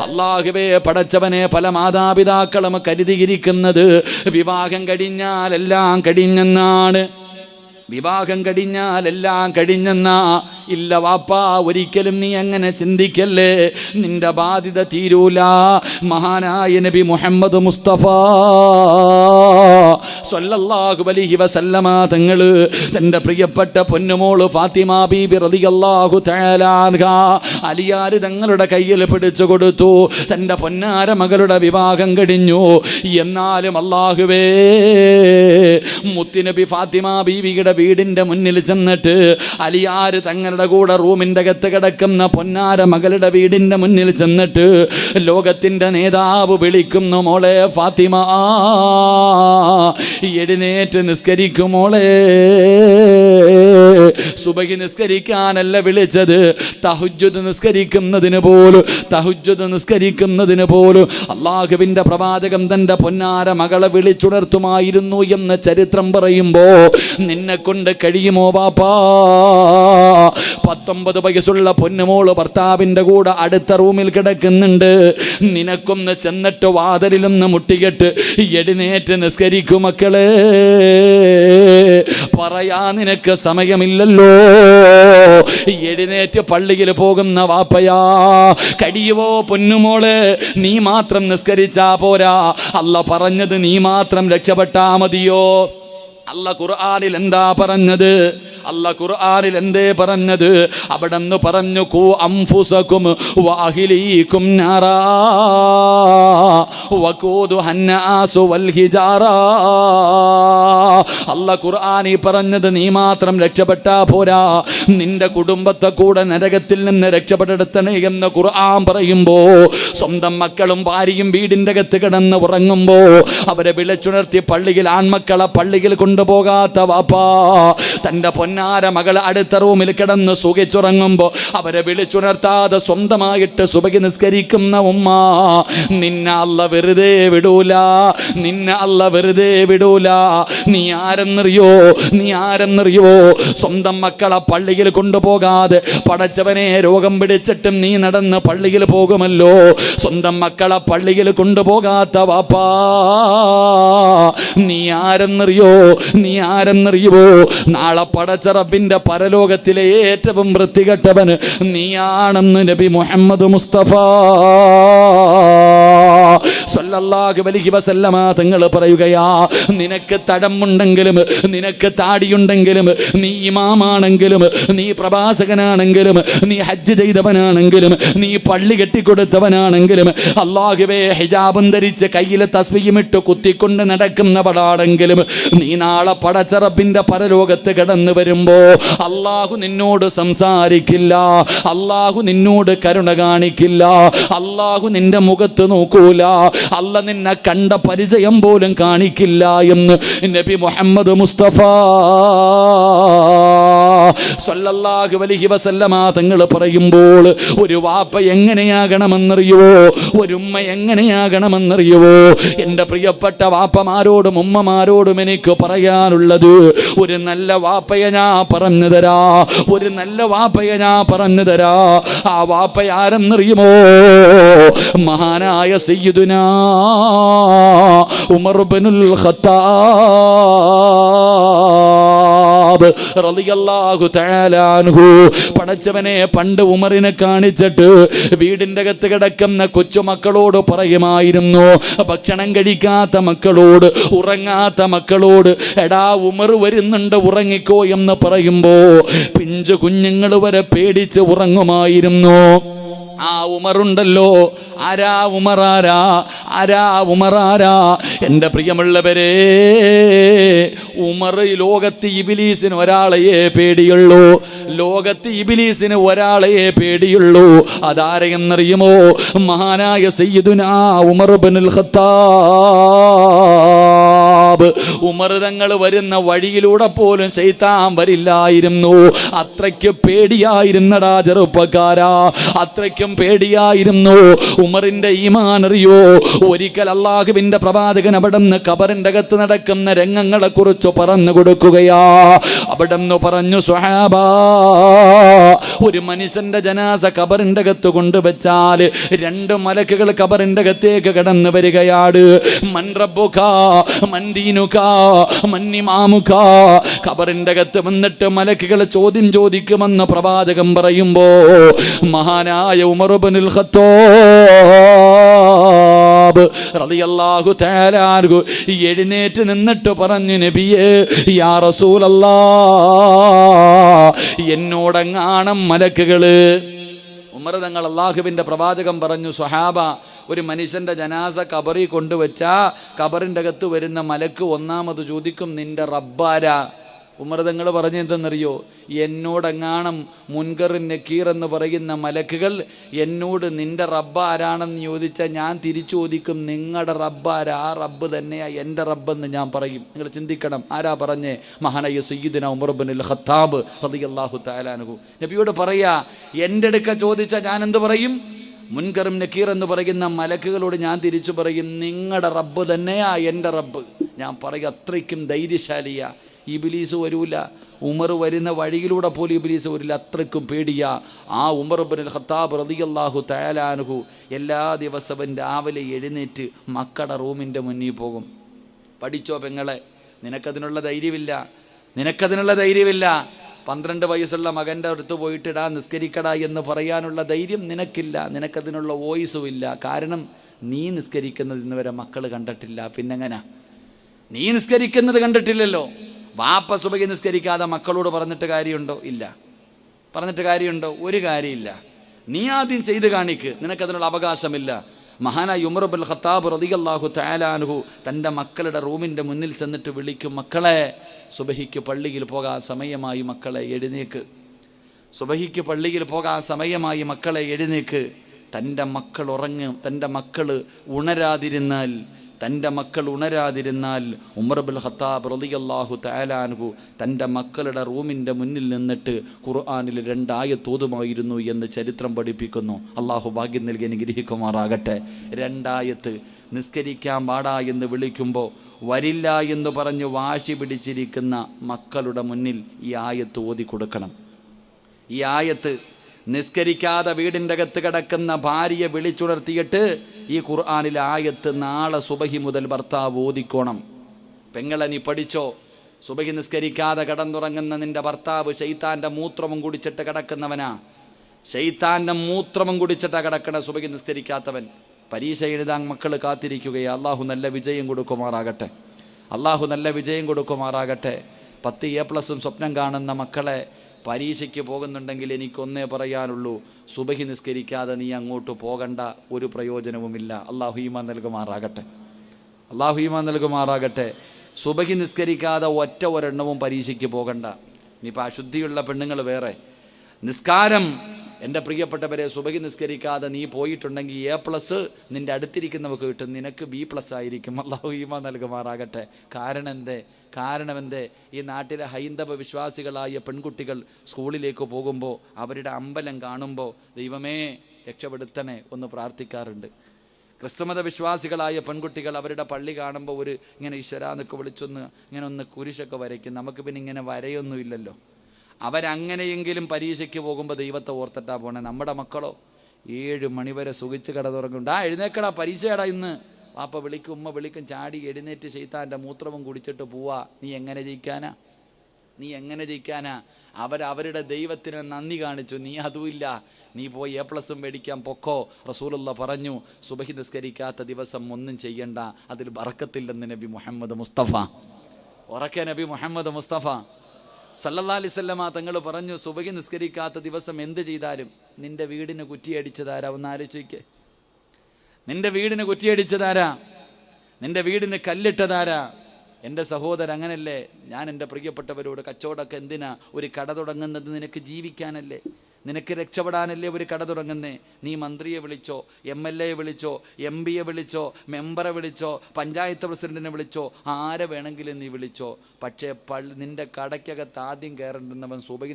അല്ലാഹുവേ, പടച്ചവനെ, പല മാതാപിതാക്കളും കരുതിയിരിക്കുന്നത് വിവാഹം കഴിഞ്ഞാൽ എല്ലാം കഴിഞ്ഞെന്നാണ്, വിവാഹം കഴിഞ്ഞാൽ എല്ലാം കഴിഞ്ഞെന്നാ. ഇല്ല വാപ്പാ, ഒരിക്കലും നീ അങ്ങനെ ചിന്തിക്കല്ലേ, നിന്റെ ബാധ്യത തീരൂല. മഹാനായ നബി മുഹമ്മദ് മുസ്തഫ സ്വല്ലല്ലാഹു അലൈഹി വസല്ലമ തങ്ങൾ തൻ്റെ പ്രിയപ്പെട്ട പൊന്നുമോള് ഫാത്തിമ ബീബി റളിയല്ലാഹു തആല അൻഹാ അലിയാർ തങ്ങളുടെ കയ്യിൽ പിടിച്ചു കൊടുത്തു. തൻ്റെ പൊന്നാര മകളുടെ വിവാഹം കഴിഞ്ഞു. എന്നാലും അല്ലാഹുവേ, മുത്തുനബി ഫാത്തിമ ബീവിയുടെ വീടിൻ്റെ മുന്നിൽ ചെന്നിട്ട് അലിയാർ തങ്ങളുടെ കൂടെ റൂമിൻ്റെ അകത്ത് കിടക്കുന്ന പൊന്നാര മകളുടെ വീടിൻ്റെ മുന്നിൽ ചെന്നിട്ട് ലോകത്തിൻ്റെ നേതാവ് വിളിക്കുന്നു, മോളെ ഫാത്തിമ, എഴുന്നേറ്റ് നിസ്കരിക്കുമോളെ. സുബഹി നിസ്കരിക്കാനല്ല വിളിച്ചത്, തഹജ്ജുദ് നിസ്കരിക്കുന്നതിന് പോലും അല്ലാഹുവിൻ്റെ പ്രവാചകൻ തൻ്റെ പൊന്നാര മകളെ വിളിച്ചുണർത്തുമായിരുന്നു എന്ന് ചരിത്രം പറയുമ്പോ നിന്നെ കൊണ്ട് കഴിയുമോ ബാപ്പാ? 19 വയസ്സുള്ള പൊന്നുമോള് ഭർത്താവിൻ്റെ കൂടെ അടുത്ത റൂമിൽ കിടക്കുന്നുണ്ട്. നിനക്കൊന്ന് ചെന്നിട്ട് വാതിലിലൊന്ന് മുട്ടിയിട്ട് എഴുന്നേറ്റ് നിസ്കരിക്കും മക്കളെ. പറയാ നിനക്ക് സമയമില്ലല്ലോ. എഴുന്നേറ്റ് പള്ളിയിൽ പോകുന്ന വാപ്പയാ, കഴിയുവോ പൊന്നുമോള്? നീ മാത്രം നിസ്കരിച്ചാ പോരാ, അല്ല പറഞ്ഞത് നീ മാത്രം രക്ഷപ്പെട്ടാ മതിയോ? അല്ല ഖുർആനിൽ എന്താ പറഞ്ഞത്? എന്തേ പറഞ്ഞത്? അവിടെന്ന് പറഞ്ഞു, കൂ അംഫുസകും വഅഹ്ലീകും നാറാ വഖൂദുഹന്നാസു വൽ ഹിജാറാ. അല്ലാഹ് ഖുർആനിൽ പറഞ്ഞത് നീ മാത്രം രക്ഷപ്പെട്ടാ പോരാ, നിന്റെ കുടുംബത്തെ കൂടെ നരകത്തിൽ നിന്ന് രക്ഷപ്പെടുത്തണേ എന്ന് ഖുർആൻ പറയുമ്പോ, സ്വന്തം മക്കളും ഭാര്യയും വീടിൻ്റെ അകത്ത് കിടന്ന് ഉറങ്ങുമ്പോ അവരെ വിളിച്ചുണർത്തി പള്ളിയിൽ, ആൺമക്കളെ പള്ളിയിൽ കൊണ്ടുപോകാത്ത വാപ്പാ, തൻ്റെ പൊന്നാര മകൾ അടുത്ത റൂമിൽ കിടന്ന് സുഖിച്ചുറങ്ങുമ്പോൾ അവരെ വിളിച്ചുണർത്താതെ സ്വന്തമായിട്ട് സുബഹി നിസ്കരിക്കുന്ന ഉമ്മ, നിന്നെ അല്ല വെറുതെ വിടൂല. നീ ആരെന്നറിയോ? സ്വന്തം മക്കളെ പള്ളിയിൽ കൊണ്ടുപോകാതെ പടച്ചവനെ രോഗം പിടിച്ചിട്ടും നീ നടന്ന് പള്ളിയിൽ പോകുമല്ലോ. സ്വന്തം മക്കളെ പള്ളിയിൽ കൊണ്ടുപോകാത്ത വാപ്പാ, നീ ആരെന്നറിയോ? നാളെ പടച്ച റബ്ബിന്റെ പരലോകത്തിലെ ഏറ്റവും വൃത്തികെട്ടവൻ നീയാണെന്ന് നബി മുഹമ്മദ് മുസ്തഫ സല്ലല്ലാഹു അലൈഹി വസല്ലമ തങ്ങൾ പറയുകയാ, നിനക്ക് തടമുണ്ടെങ്കിലും നിനക്ക് താടിയുണ്ടെങ്കിലും, നീ ഇമാമാണെങ്കിലും, നീ പ്രവാചകനാണെങ്കിലും, നീ ഹജ്ജ് ചെയ്തവനാണെങ്കിലും, നീ പള്ളി കെട്ടിക്കൊടുത്തവനാണെങ്കിലും, അല്ലാഹുവേ ഹിജാബും ധരിച്ച് കയ്യിൽ തസ്ബീഹും ഇട്ട് കുത്തിക്കൊണ്ട് നടക്കുന്നവളാണെങ്കിലും, നീ നാളെ പടച്ച റബ്ബിന്റെ പരലോകത്ത് കടന്നു വരുമ്പോ അല്ലാഹു നിന്നോട് സംസാരിക്കില്ല, അല്ലാഹു നിന്നോട് കരുണ കാണിക്കില്ല, അല്ലാഹു നിന്റെ മുഖത്ത് നോക്കൂല, അല്ല നിന്നെ കണ്ട പരിചയം പോലും കാണിക്കില്ല എന്ന് നബി മുഹമ്മദ് മുസ്തഫ സല്ലല്ലാഹു അലൈഹി വസല്ലമ തങ്ങൾ പറയുമ്പോൾ, ഒരു വാപ്പ എങ്ങനെയാകണമെന്നറിയോ? ഒരു ഉമ്മ എങ്ങനെയാകണമെന്നറിയോ? എൻ്റെ പ്രിയപ്പെട്ട വാപ്പമാരോടും ഉമ്മമാരോടും എനിക്ക് പറയാനുള്ളത്, ഒരു നല്ല വാപ്പയെ ഞാൻ പറഞ്ഞു തരാ. ആ വാപ്പ ആരെന്നറിയുമോ? മഹാനായ സയ്യിദുനാ ഉമർ ഇബ്നുൽ ഖത്താബ് റളിയല്ലാഹു തആല അൻഹു. പടച്ചവനെ, പണ്ട് ഉമറിനെ കാണിച്ചിട്ട് വീടിൻ്റെ അകത്ത് കിടക്കുന്ന കൊച്ചുമക്കളോട് പറയുമായിരുന്നു, ഭക്ഷണം കഴിക്കാത്ത മക്കളോട്, ഉറങ്ങാത്ത മക്കളോട്, എടാ ഉമർ വരുന്നുണ്ട് ഉറങ്ങിക്കോ എന്ന് പറയുമ്പോ പിഞ്ചു കുഞ്ഞുങ്ങൾ വരെ പേടിച്ച് ഉറങ്ങുമായിരുന്നു. ആ ഉമറുണ്ടല്ലോ, ആരാ ഉമറാരാ, ആരാ ഉമറാരാ? എൻ്റെ പ്രിയമുള്ളവരെ, ഉമർ ലോകത്ത് ഇബ്ലീസിന് ഒരാളെയേ പേടിയുള്ളൂ, ലോകത്ത് ഇബ്ലീസിന് ഒരാളെയേ പേടിയുള്ളൂ. അതാരെന്നറിയുമോ? മഹാനായ സയ്യിദുനാ ഉമർ ഇബ്നുൽ ഖത്താബ്. ഉമർ തങ്ങൾ വരുന്ന വഴിയിലൂടെ പോലും ശൈത്താൻ വരില്ലായിരുന്നു. അത്രയ്ക്ക് പേടിയായിരുന്നടാ ചെറുപ്പക്കാരാ, അത്രയ്ക്കും പേടിയായിരുന്നു. ഉമറിന്റെ ഈമാൻ അറിയോ? ഒരിക്കൽ അള്ളാഹുവിന്റെ പ്രവാചകൻ അവിടുന്ന് ഖബറിന്റെ അകത്ത് നടക്കുന്ന രംഗങ്ങളെ കുറിച്ച് പറഞ്ഞു കൊടുക്കുകയാ. അവിടുന്ന് പറഞ്ഞു, സ്വഹാബാ, ഒരു മനുഷ്യന്റെ ജനാസ ഖബറിന്റെ അകത്ത് കൊണ്ടുവച്ചാൽ 2 മലക്കുകൾ ഖബറിന്റെ അകത്തേക്ക് കടന്നു വരികയാണ്. മൻ റബ്ബുക, മൻ ദീനുക, മൻ ഇമാമുക. ഖബറിന്റെ അകത്ത് വന്നിട്ട് മലക്കുകൾ ചോദ്യം ചോദിക്കുമെന്ന് പ്രവാചകൻ പറയുമ്പോ മഹാനായ ഉമർ ഇബ്നുൽ ഖത്താബ് റളിയല്ലാഹു തആല അൻഹു എഴുന്നേറ്റ് നിന്നിട്ട് പറഞ്ഞു, നബിയേ, യാ റസൂലല്ലാഹ്, എന്നോടെങ്ങാണം മലക്കുകള്. ഉമർ തങ്ങൾ അള്ളാഹുവിൻ്റെ പ്രവാചകൻ പറഞ്ഞു, സ്വഹാബ, ഒരു മനുഷ്യൻ്റെ ജനാസ ഖബറി കൊണ്ടുവച്ചാ ഖബറിൻ്റെ അകത്ത് വരുന്ന മലക്ക് ഒന്നാമത് ചോദിക്കും, നിന്റെ റബ്ബാരാ? ഉമർ തങ്ങൾ പറഞ്ഞു എന്തെന്നറിയോ? എന്നോടെങ്ങാണം മുൻകർ നക്കീർ എന്ന് പറയുന്ന മലക്കുകൾ എന്നോട് നിന്റെ റബ്ബ് ആരാണെന്ന് ചോദിച്ചാൽ ഞാൻ തിരിച്ചു ചോദിക്കും, നിങ്ങളുടെ റബ്ബാരാ? ആ റബ്ബ് തന്നെയാ എൻ്റെ റബ്ബെന്ന് ഞാൻ പറയും. നിങ്ങൾ ചിന്തിക്കണം, ആരാ പറഞ്ഞേ? മഹാനായ സയ്യിദുനാ ഉമർ ഇബ്നുൽ ഖത്താബ് റളിയല്ലാഹു തആല അൻഹു. നബിയോട് പറയാ, എൻ്റെ അടുക്ക ചോദിച്ചാൽ ഞാൻ എന്ത് പറയും? മുൻകറും നക്കീർ എന്ന് പറയുന്ന മലക്കുകളോട് ഞാൻ തിരിച്ചു പറയും, നിങ്ങളുടെ റബ്ബ് തന്നെയാ എൻ്റെ റബ്ബ്. ഞാൻ പറയും, അത്രയ്ക്കും ധൈര്യശാലിയാ. ഇബ്ലീസ് വരൂല, ഉമർ വരുന്ന വഴിയിലൂടെ പോലും ഇബ്ലീസ് വരില്ല, അത്രയ്ക്കും പേടിയാ. ആ ഉമർ ഇബ്നുൽ ഖത്താബ് റളിയല്ലാഹു തആല അൻഹു എല്ലാ ദിവസവും രാവിലെ എഴുന്നേറ്റ് മക്കളുടെ റൂമിൻ്റെ മുന്നിൽ പോകും. പഠിച്ചോ പെങ്ങളെ, നിനക്കതിനുള്ള ധൈര്യമില്ല, നിനക്കതിനുള്ള ധൈര്യമില്ല. 12 വയസ്സുള്ള മകൻ്റെ അടുത്ത് പോയിട്ടിടാ നിസ്കരിക്കടാ എന്ന് പറയാനുള്ള ധൈര്യം നിനക്കില്ല, നിനക്കതിനുള്ള വോയിസും ഇല്ല. കാരണം നീ നിസ്കരിക്കുന്നത് ഇന്ന് വരെ മക്കൾ കണ്ടിട്ടില്ല. പിന്നെങ്ങനെ? നീ നിസ്കരിക്കുന്നത് കണ്ടിട്ടില്ലല്ലോ. വാപ്പ സുബഹി നിസ്കരിക്കാതെ മക്കളോട് പറഞ്ഞിട്ട് കാര്യമുണ്ടോ? ഇല്ല. പറഞ്ഞിട്ട് കാര്യമുണ്ടോ? ഒരു കാര്യമില്ല. നീ ആദ്യം ചെയ്ത് കാണിക്ക്, നിനക്കതിനുള്ള അവകാശമില്ല. മഹാനായ ഉമർ ഇബ്നുൽ ഖത്താബ് റളിയല്ലാഹു തആല അൻഹു തൻ്റെ മക്കളുടെ റൂമിൻ്റെ മുന്നിൽ ചെന്നിട്ട് വിളിക്കും, മക്കളെ, സുബഹിക്ക് പള്ളിയിൽ പോകാൻ സമയമായി, മക്കളെ എഴുന്നേക്ക്. സുബഹിക്ക് പള്ളിയിൽ പോകാൻ സമയമായി, മക്കളെ എഴുന്നേക്ക്. തൻ്റെ മക്കൾ ഉറങ്ങും, തൻ്റെ മക്കൾ ഉണരാതിരുന്നാൽ ഉമർ ഇബ്നുൽ ഖത്താബ് റളിയല്ലാഹു തആല അൻഹു തൻ്റെ മക്കളുടെ റൂമിൻ്റെ മുന്നിൽ നിന്നിട്ട് ഖുർആനിൽ 2 ആയത്ത് ഓതുമായിരുന്നു എന്ന് ചരിത്രം പഠിപ്പിക്കുന്നു. അള്ളാഹു ഭാഗ്യം നൽകി അനുഗ്രഹിക്കുമാറാകട്ടെ. 2 ആയത്ത് നിസ്കരിക്കാൻ പാടാ എന്ന് വിളിക്കുമ്പോൾ വരില്ല എന്ന് പറഞ്ഞ് വാശി പിടിച്ചിരിക്കുന്ന മക്കളുടെ മുന്നിൽ ഈ ആയത്ത് ഓതി കൊടുക്കണം. ഈ ആയത്ത് നിസ്കരിക്കാതെ വീടിൻ്റെ അകത്ത് കിടക്കുന്ന ഭാര്യയെ വിളിച്ചുണർത്തിയിട്ട് ഈ ഖുർആനിലെ ആയത്ത് നാളെ സുബഹി മുതൽ ഭർത്താവ് ഓതിക്കോണം. പെങ്ങളെ, നീ പഠിച്ചോ, സുബഹി നിസ്കരിക്കാതെ കിടന്നുറങ്ങുന്ന നിന്റെ ഭർത്താവ് ശൈത്താൻ്റെ മൂത്രവും കുടിച്ചിട്ട് കിടക്കുന്നവനാ. ശൈത്താൻ്റെ മൂത്രവും കുടിച്ചിട്ടാ കിടക്കണ സുബഹി നിസ്കരിക്കാത്തവൻ. പരീക്ഷ എഴുതാൻ മക്കൾ കാത്തിരിക്കുകയാണ്. അള്ളാഹു നല്ല വിജയം കൊടുക്കുമാറാകട്ടെ, അള്ളാഹു നല്ല വിജയം കൊടുക്കുമാറാകട്ടെ. 10 A+ സ്വപ്നം കാണുന്ന മക്കളെ, പരീക്ഷയ്ക്ക് പോകുന്നുണ്ടെങ്കിൽ എനിക്കൊന്നേ പറയാനുള്ളൂ, സുബഹി നിസ്കരിക്കാതെ നീ അങ്ങോട്ട് പോകണ്ട, ഒരു പ്രയോജനവുമില്ല. അള്ളാഹു ഈമാൻ നൽകുമാറാകട്ടെ, അള്ളാഹു ഈമാൻ നൽകുമാറാകട്ടെ. സുബഹി നിസ്കരിക്കാതെ ഒരെണ്ണവും പരീക്ഷയ്ക്ക് പോകണ്ട. ഇനിയിപ്പോൾ അശുദ്ധിയുള്ള പെണ്ണുങ്ങൾ വേറെ. നിസ്കാരം, എൻ്റെ പ്രിയപ്പെട്ടവരെ, സുബഹി നിസ്കരിക്കാതെ നീ പോയിട്ടുണ്ടെങ്കിൽ A+ നിൻ്റെ അടുത്തിരിക്കുന്നവർക്ക് കിട്ടും, നിനക്ക് B+ ആയിരിക്കും. അള്ളാഹു ഈമാൻ നൽകുമാറാകട്ടെ. കാരണം എന്തേ? ഈ നാട്ടിലെ ഹൈന്ദവ വിശ്വാസികളായ പെൺകുട്ടികൾ സ്കൂളിലേക്ക് പോകുമ്പോൾ അവരുടെ അമ്പലം കാണുമ്പോൾ ദൈവമേ രക്ഷപ്പെടുത്തണേ ഒന്ന് പ്രാർത്ഥിക്കാറുണ്ട്. ക്രിസ്തുമത വിശ്വാസികളായ പെൺകുട്ടികൾ അവരുടെ പള്ളി കാണുമ്പോൾ ഇങ്ങനെ ഈശ്വരാന്നൊക്കെ വിളിച്ചൊന്ന് ഇങ്ങനെ ഒന്ന് കുരിശൊക്കെ വരയ്ക്കും. നമുക്ക് പിന്നെ ഇങ്ങനെ വരയൊന്നുമില്ലല്ലോ. അവരങ്ങനെയെങ്കിലും പരീക്ഷയ്ക്ക് പോകുമ്പോൾ ദൈവത്തെ ഓർത്തിട്ടാ പോണേ. നമ്മുടെ മക്കളോ 7 മണി വരെ സുഖിച്ച് കിടന്നുറങ്ങുന്നുണ്ട്. എഴുന്നേക്കടാ, പരീക്ഷയാടാ ഇന്ന്, വാപ്പ വിളിക്കും, ഉമ്മ വിളിക്കും, ചാടി എഴുന്നേറ്റ് ശൈത്താൻ്റെ മൂത്രവും കുടിച്ചിട്ട് പോവാ. നീ എങ്ങനെ ജയിക്കാനാ? അവരുടെ ദൈവത്തിന് നന്ദി കാണിച്ചു, നീ അതുമില്ല. നീ പോയി A+ മേടിക്കാൻ പൊക്കോ. റസൂലുള്ള പറഞ്ഞു, സുബഹി നിസ്കരിക്കാത്ത ദിവസം ഒന്നും ചെയ്യണ്ട, അതിൽ ബറക്കത്തില്ലെന്ന് നബി മുഹമ്മദ് മുസ്തഫ. ഉറക്കെ നബി മുഹമ്മദ് മുസ്തഫ സല്ലല്ലാഹു അലൈഹി വസല്ലമ തങ്ങൾ പറഞ്ഞു, സുബഹി നിസ്കരിക്കാത്ത ദിവസം എന്ത് ചെയ്താലും നിന്റെ വീടിന് കുറ്റിയടിച്ചതാരാ? ഒന്ന് ആലോചിക്ക്. നിന്റെ വീടിന് കുറ്റിയടിച്ചതാരാ? നിന്റെ വീടിന് കല്ലിട്ടതാരാ? എൻ്റെ സഹോദരൻ, അങ്ങനല്ലേ? ഞാൻ എൻ്റെ പ്രിയപ്പെട്ടവരോട്, കച്ചവടമൊക്കെ എന്തിനാ? ഒരു കട തുടങ്ങുന്നത് നിനക്ക് ജീവിക്കാനല്ലേ, നിനക്ക് രക്ഷപ്പെടാനല്ലേ ഒരു കട തുടങ്ങുന്നേ. നീ മന്ത്രിയെ വിളിച്ചോ, MLA വിളിച്ചോ, MP വിളിച്ചോ, മെമ്പറെ വിളിച്ചോ, പഞ്ചായത്ത് പ്രസിഡന്റിനെ വിളിച്ചോ, ആരെ വേണമെങ്കിലും നീ വിളിച്ചോ. പക്ഷേ നിൻ്റെ കടയ്ക്കകത്ത് ആദ്യം കയറേണ്ടുന്നവൻ സുബഹി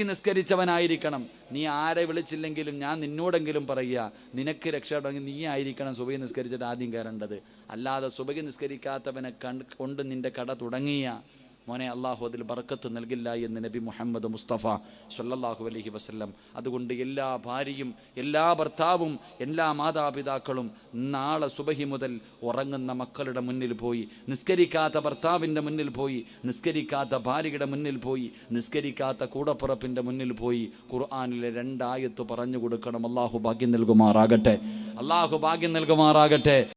നിസ്കരിച്ചവനായിരിക്കണം. നീ ആരെ വിളിച്ചില്ലെങ്കിലും ഞാൻ നിന്നോടെങ്കിലും പറയുക, നിനക്ക് രക്ഷപ്പെടണമെങ്കിൽ നീ ആയിരിക്കണം സുബഹി നിസ്കരിച്ചിട്ട് ആദ്യം കയറേണ്ടത്. അല്ലാതെ സുബഹി നിസ്കരിക്കാത്തവനെ കൊണ്ട് നിൻ്റെ കട തുടങ്ങിയ മോനെ, അള്ളാഹു അതിൽ ബർക്കത്ത് നൽകില്ല എന്ന് നബി മുഹമ്മദ് മുസ്തഫ സല്ലല്ലാഹു അലൈഹി വസല്ലം. അതുകൊണ്ട് എല്ലാ ഭാര്യയും, എല്ലാ ഭർത്താവും, എല്ലാ മാതാപിതാക്കളും നാളെ സുബഹി മുതൽ ഉറങ്ങുന്ന മക്കളുടെ മുന്നിൽ പോയി, നിസ്കരിക്കാത്ത ഭർത്താവിൻ്റെ മുന്നിൽ പോയി, നിസ്കരിക്കാത്ത ഭാര്യയുടെ മുന്നിൽ പോയി, നിസ്കരിക്കാത്ത കൂടപ്പുറപ്പിൻ്റെ മുന്നിൽ പോയി ഖുർആനിലെ 2 ആയത്ത് പറഞ്ഞു കൊടുക്കണം. അള്ളാഹു ഭാഗ്യം നൽകുമാറാകട്ടെ.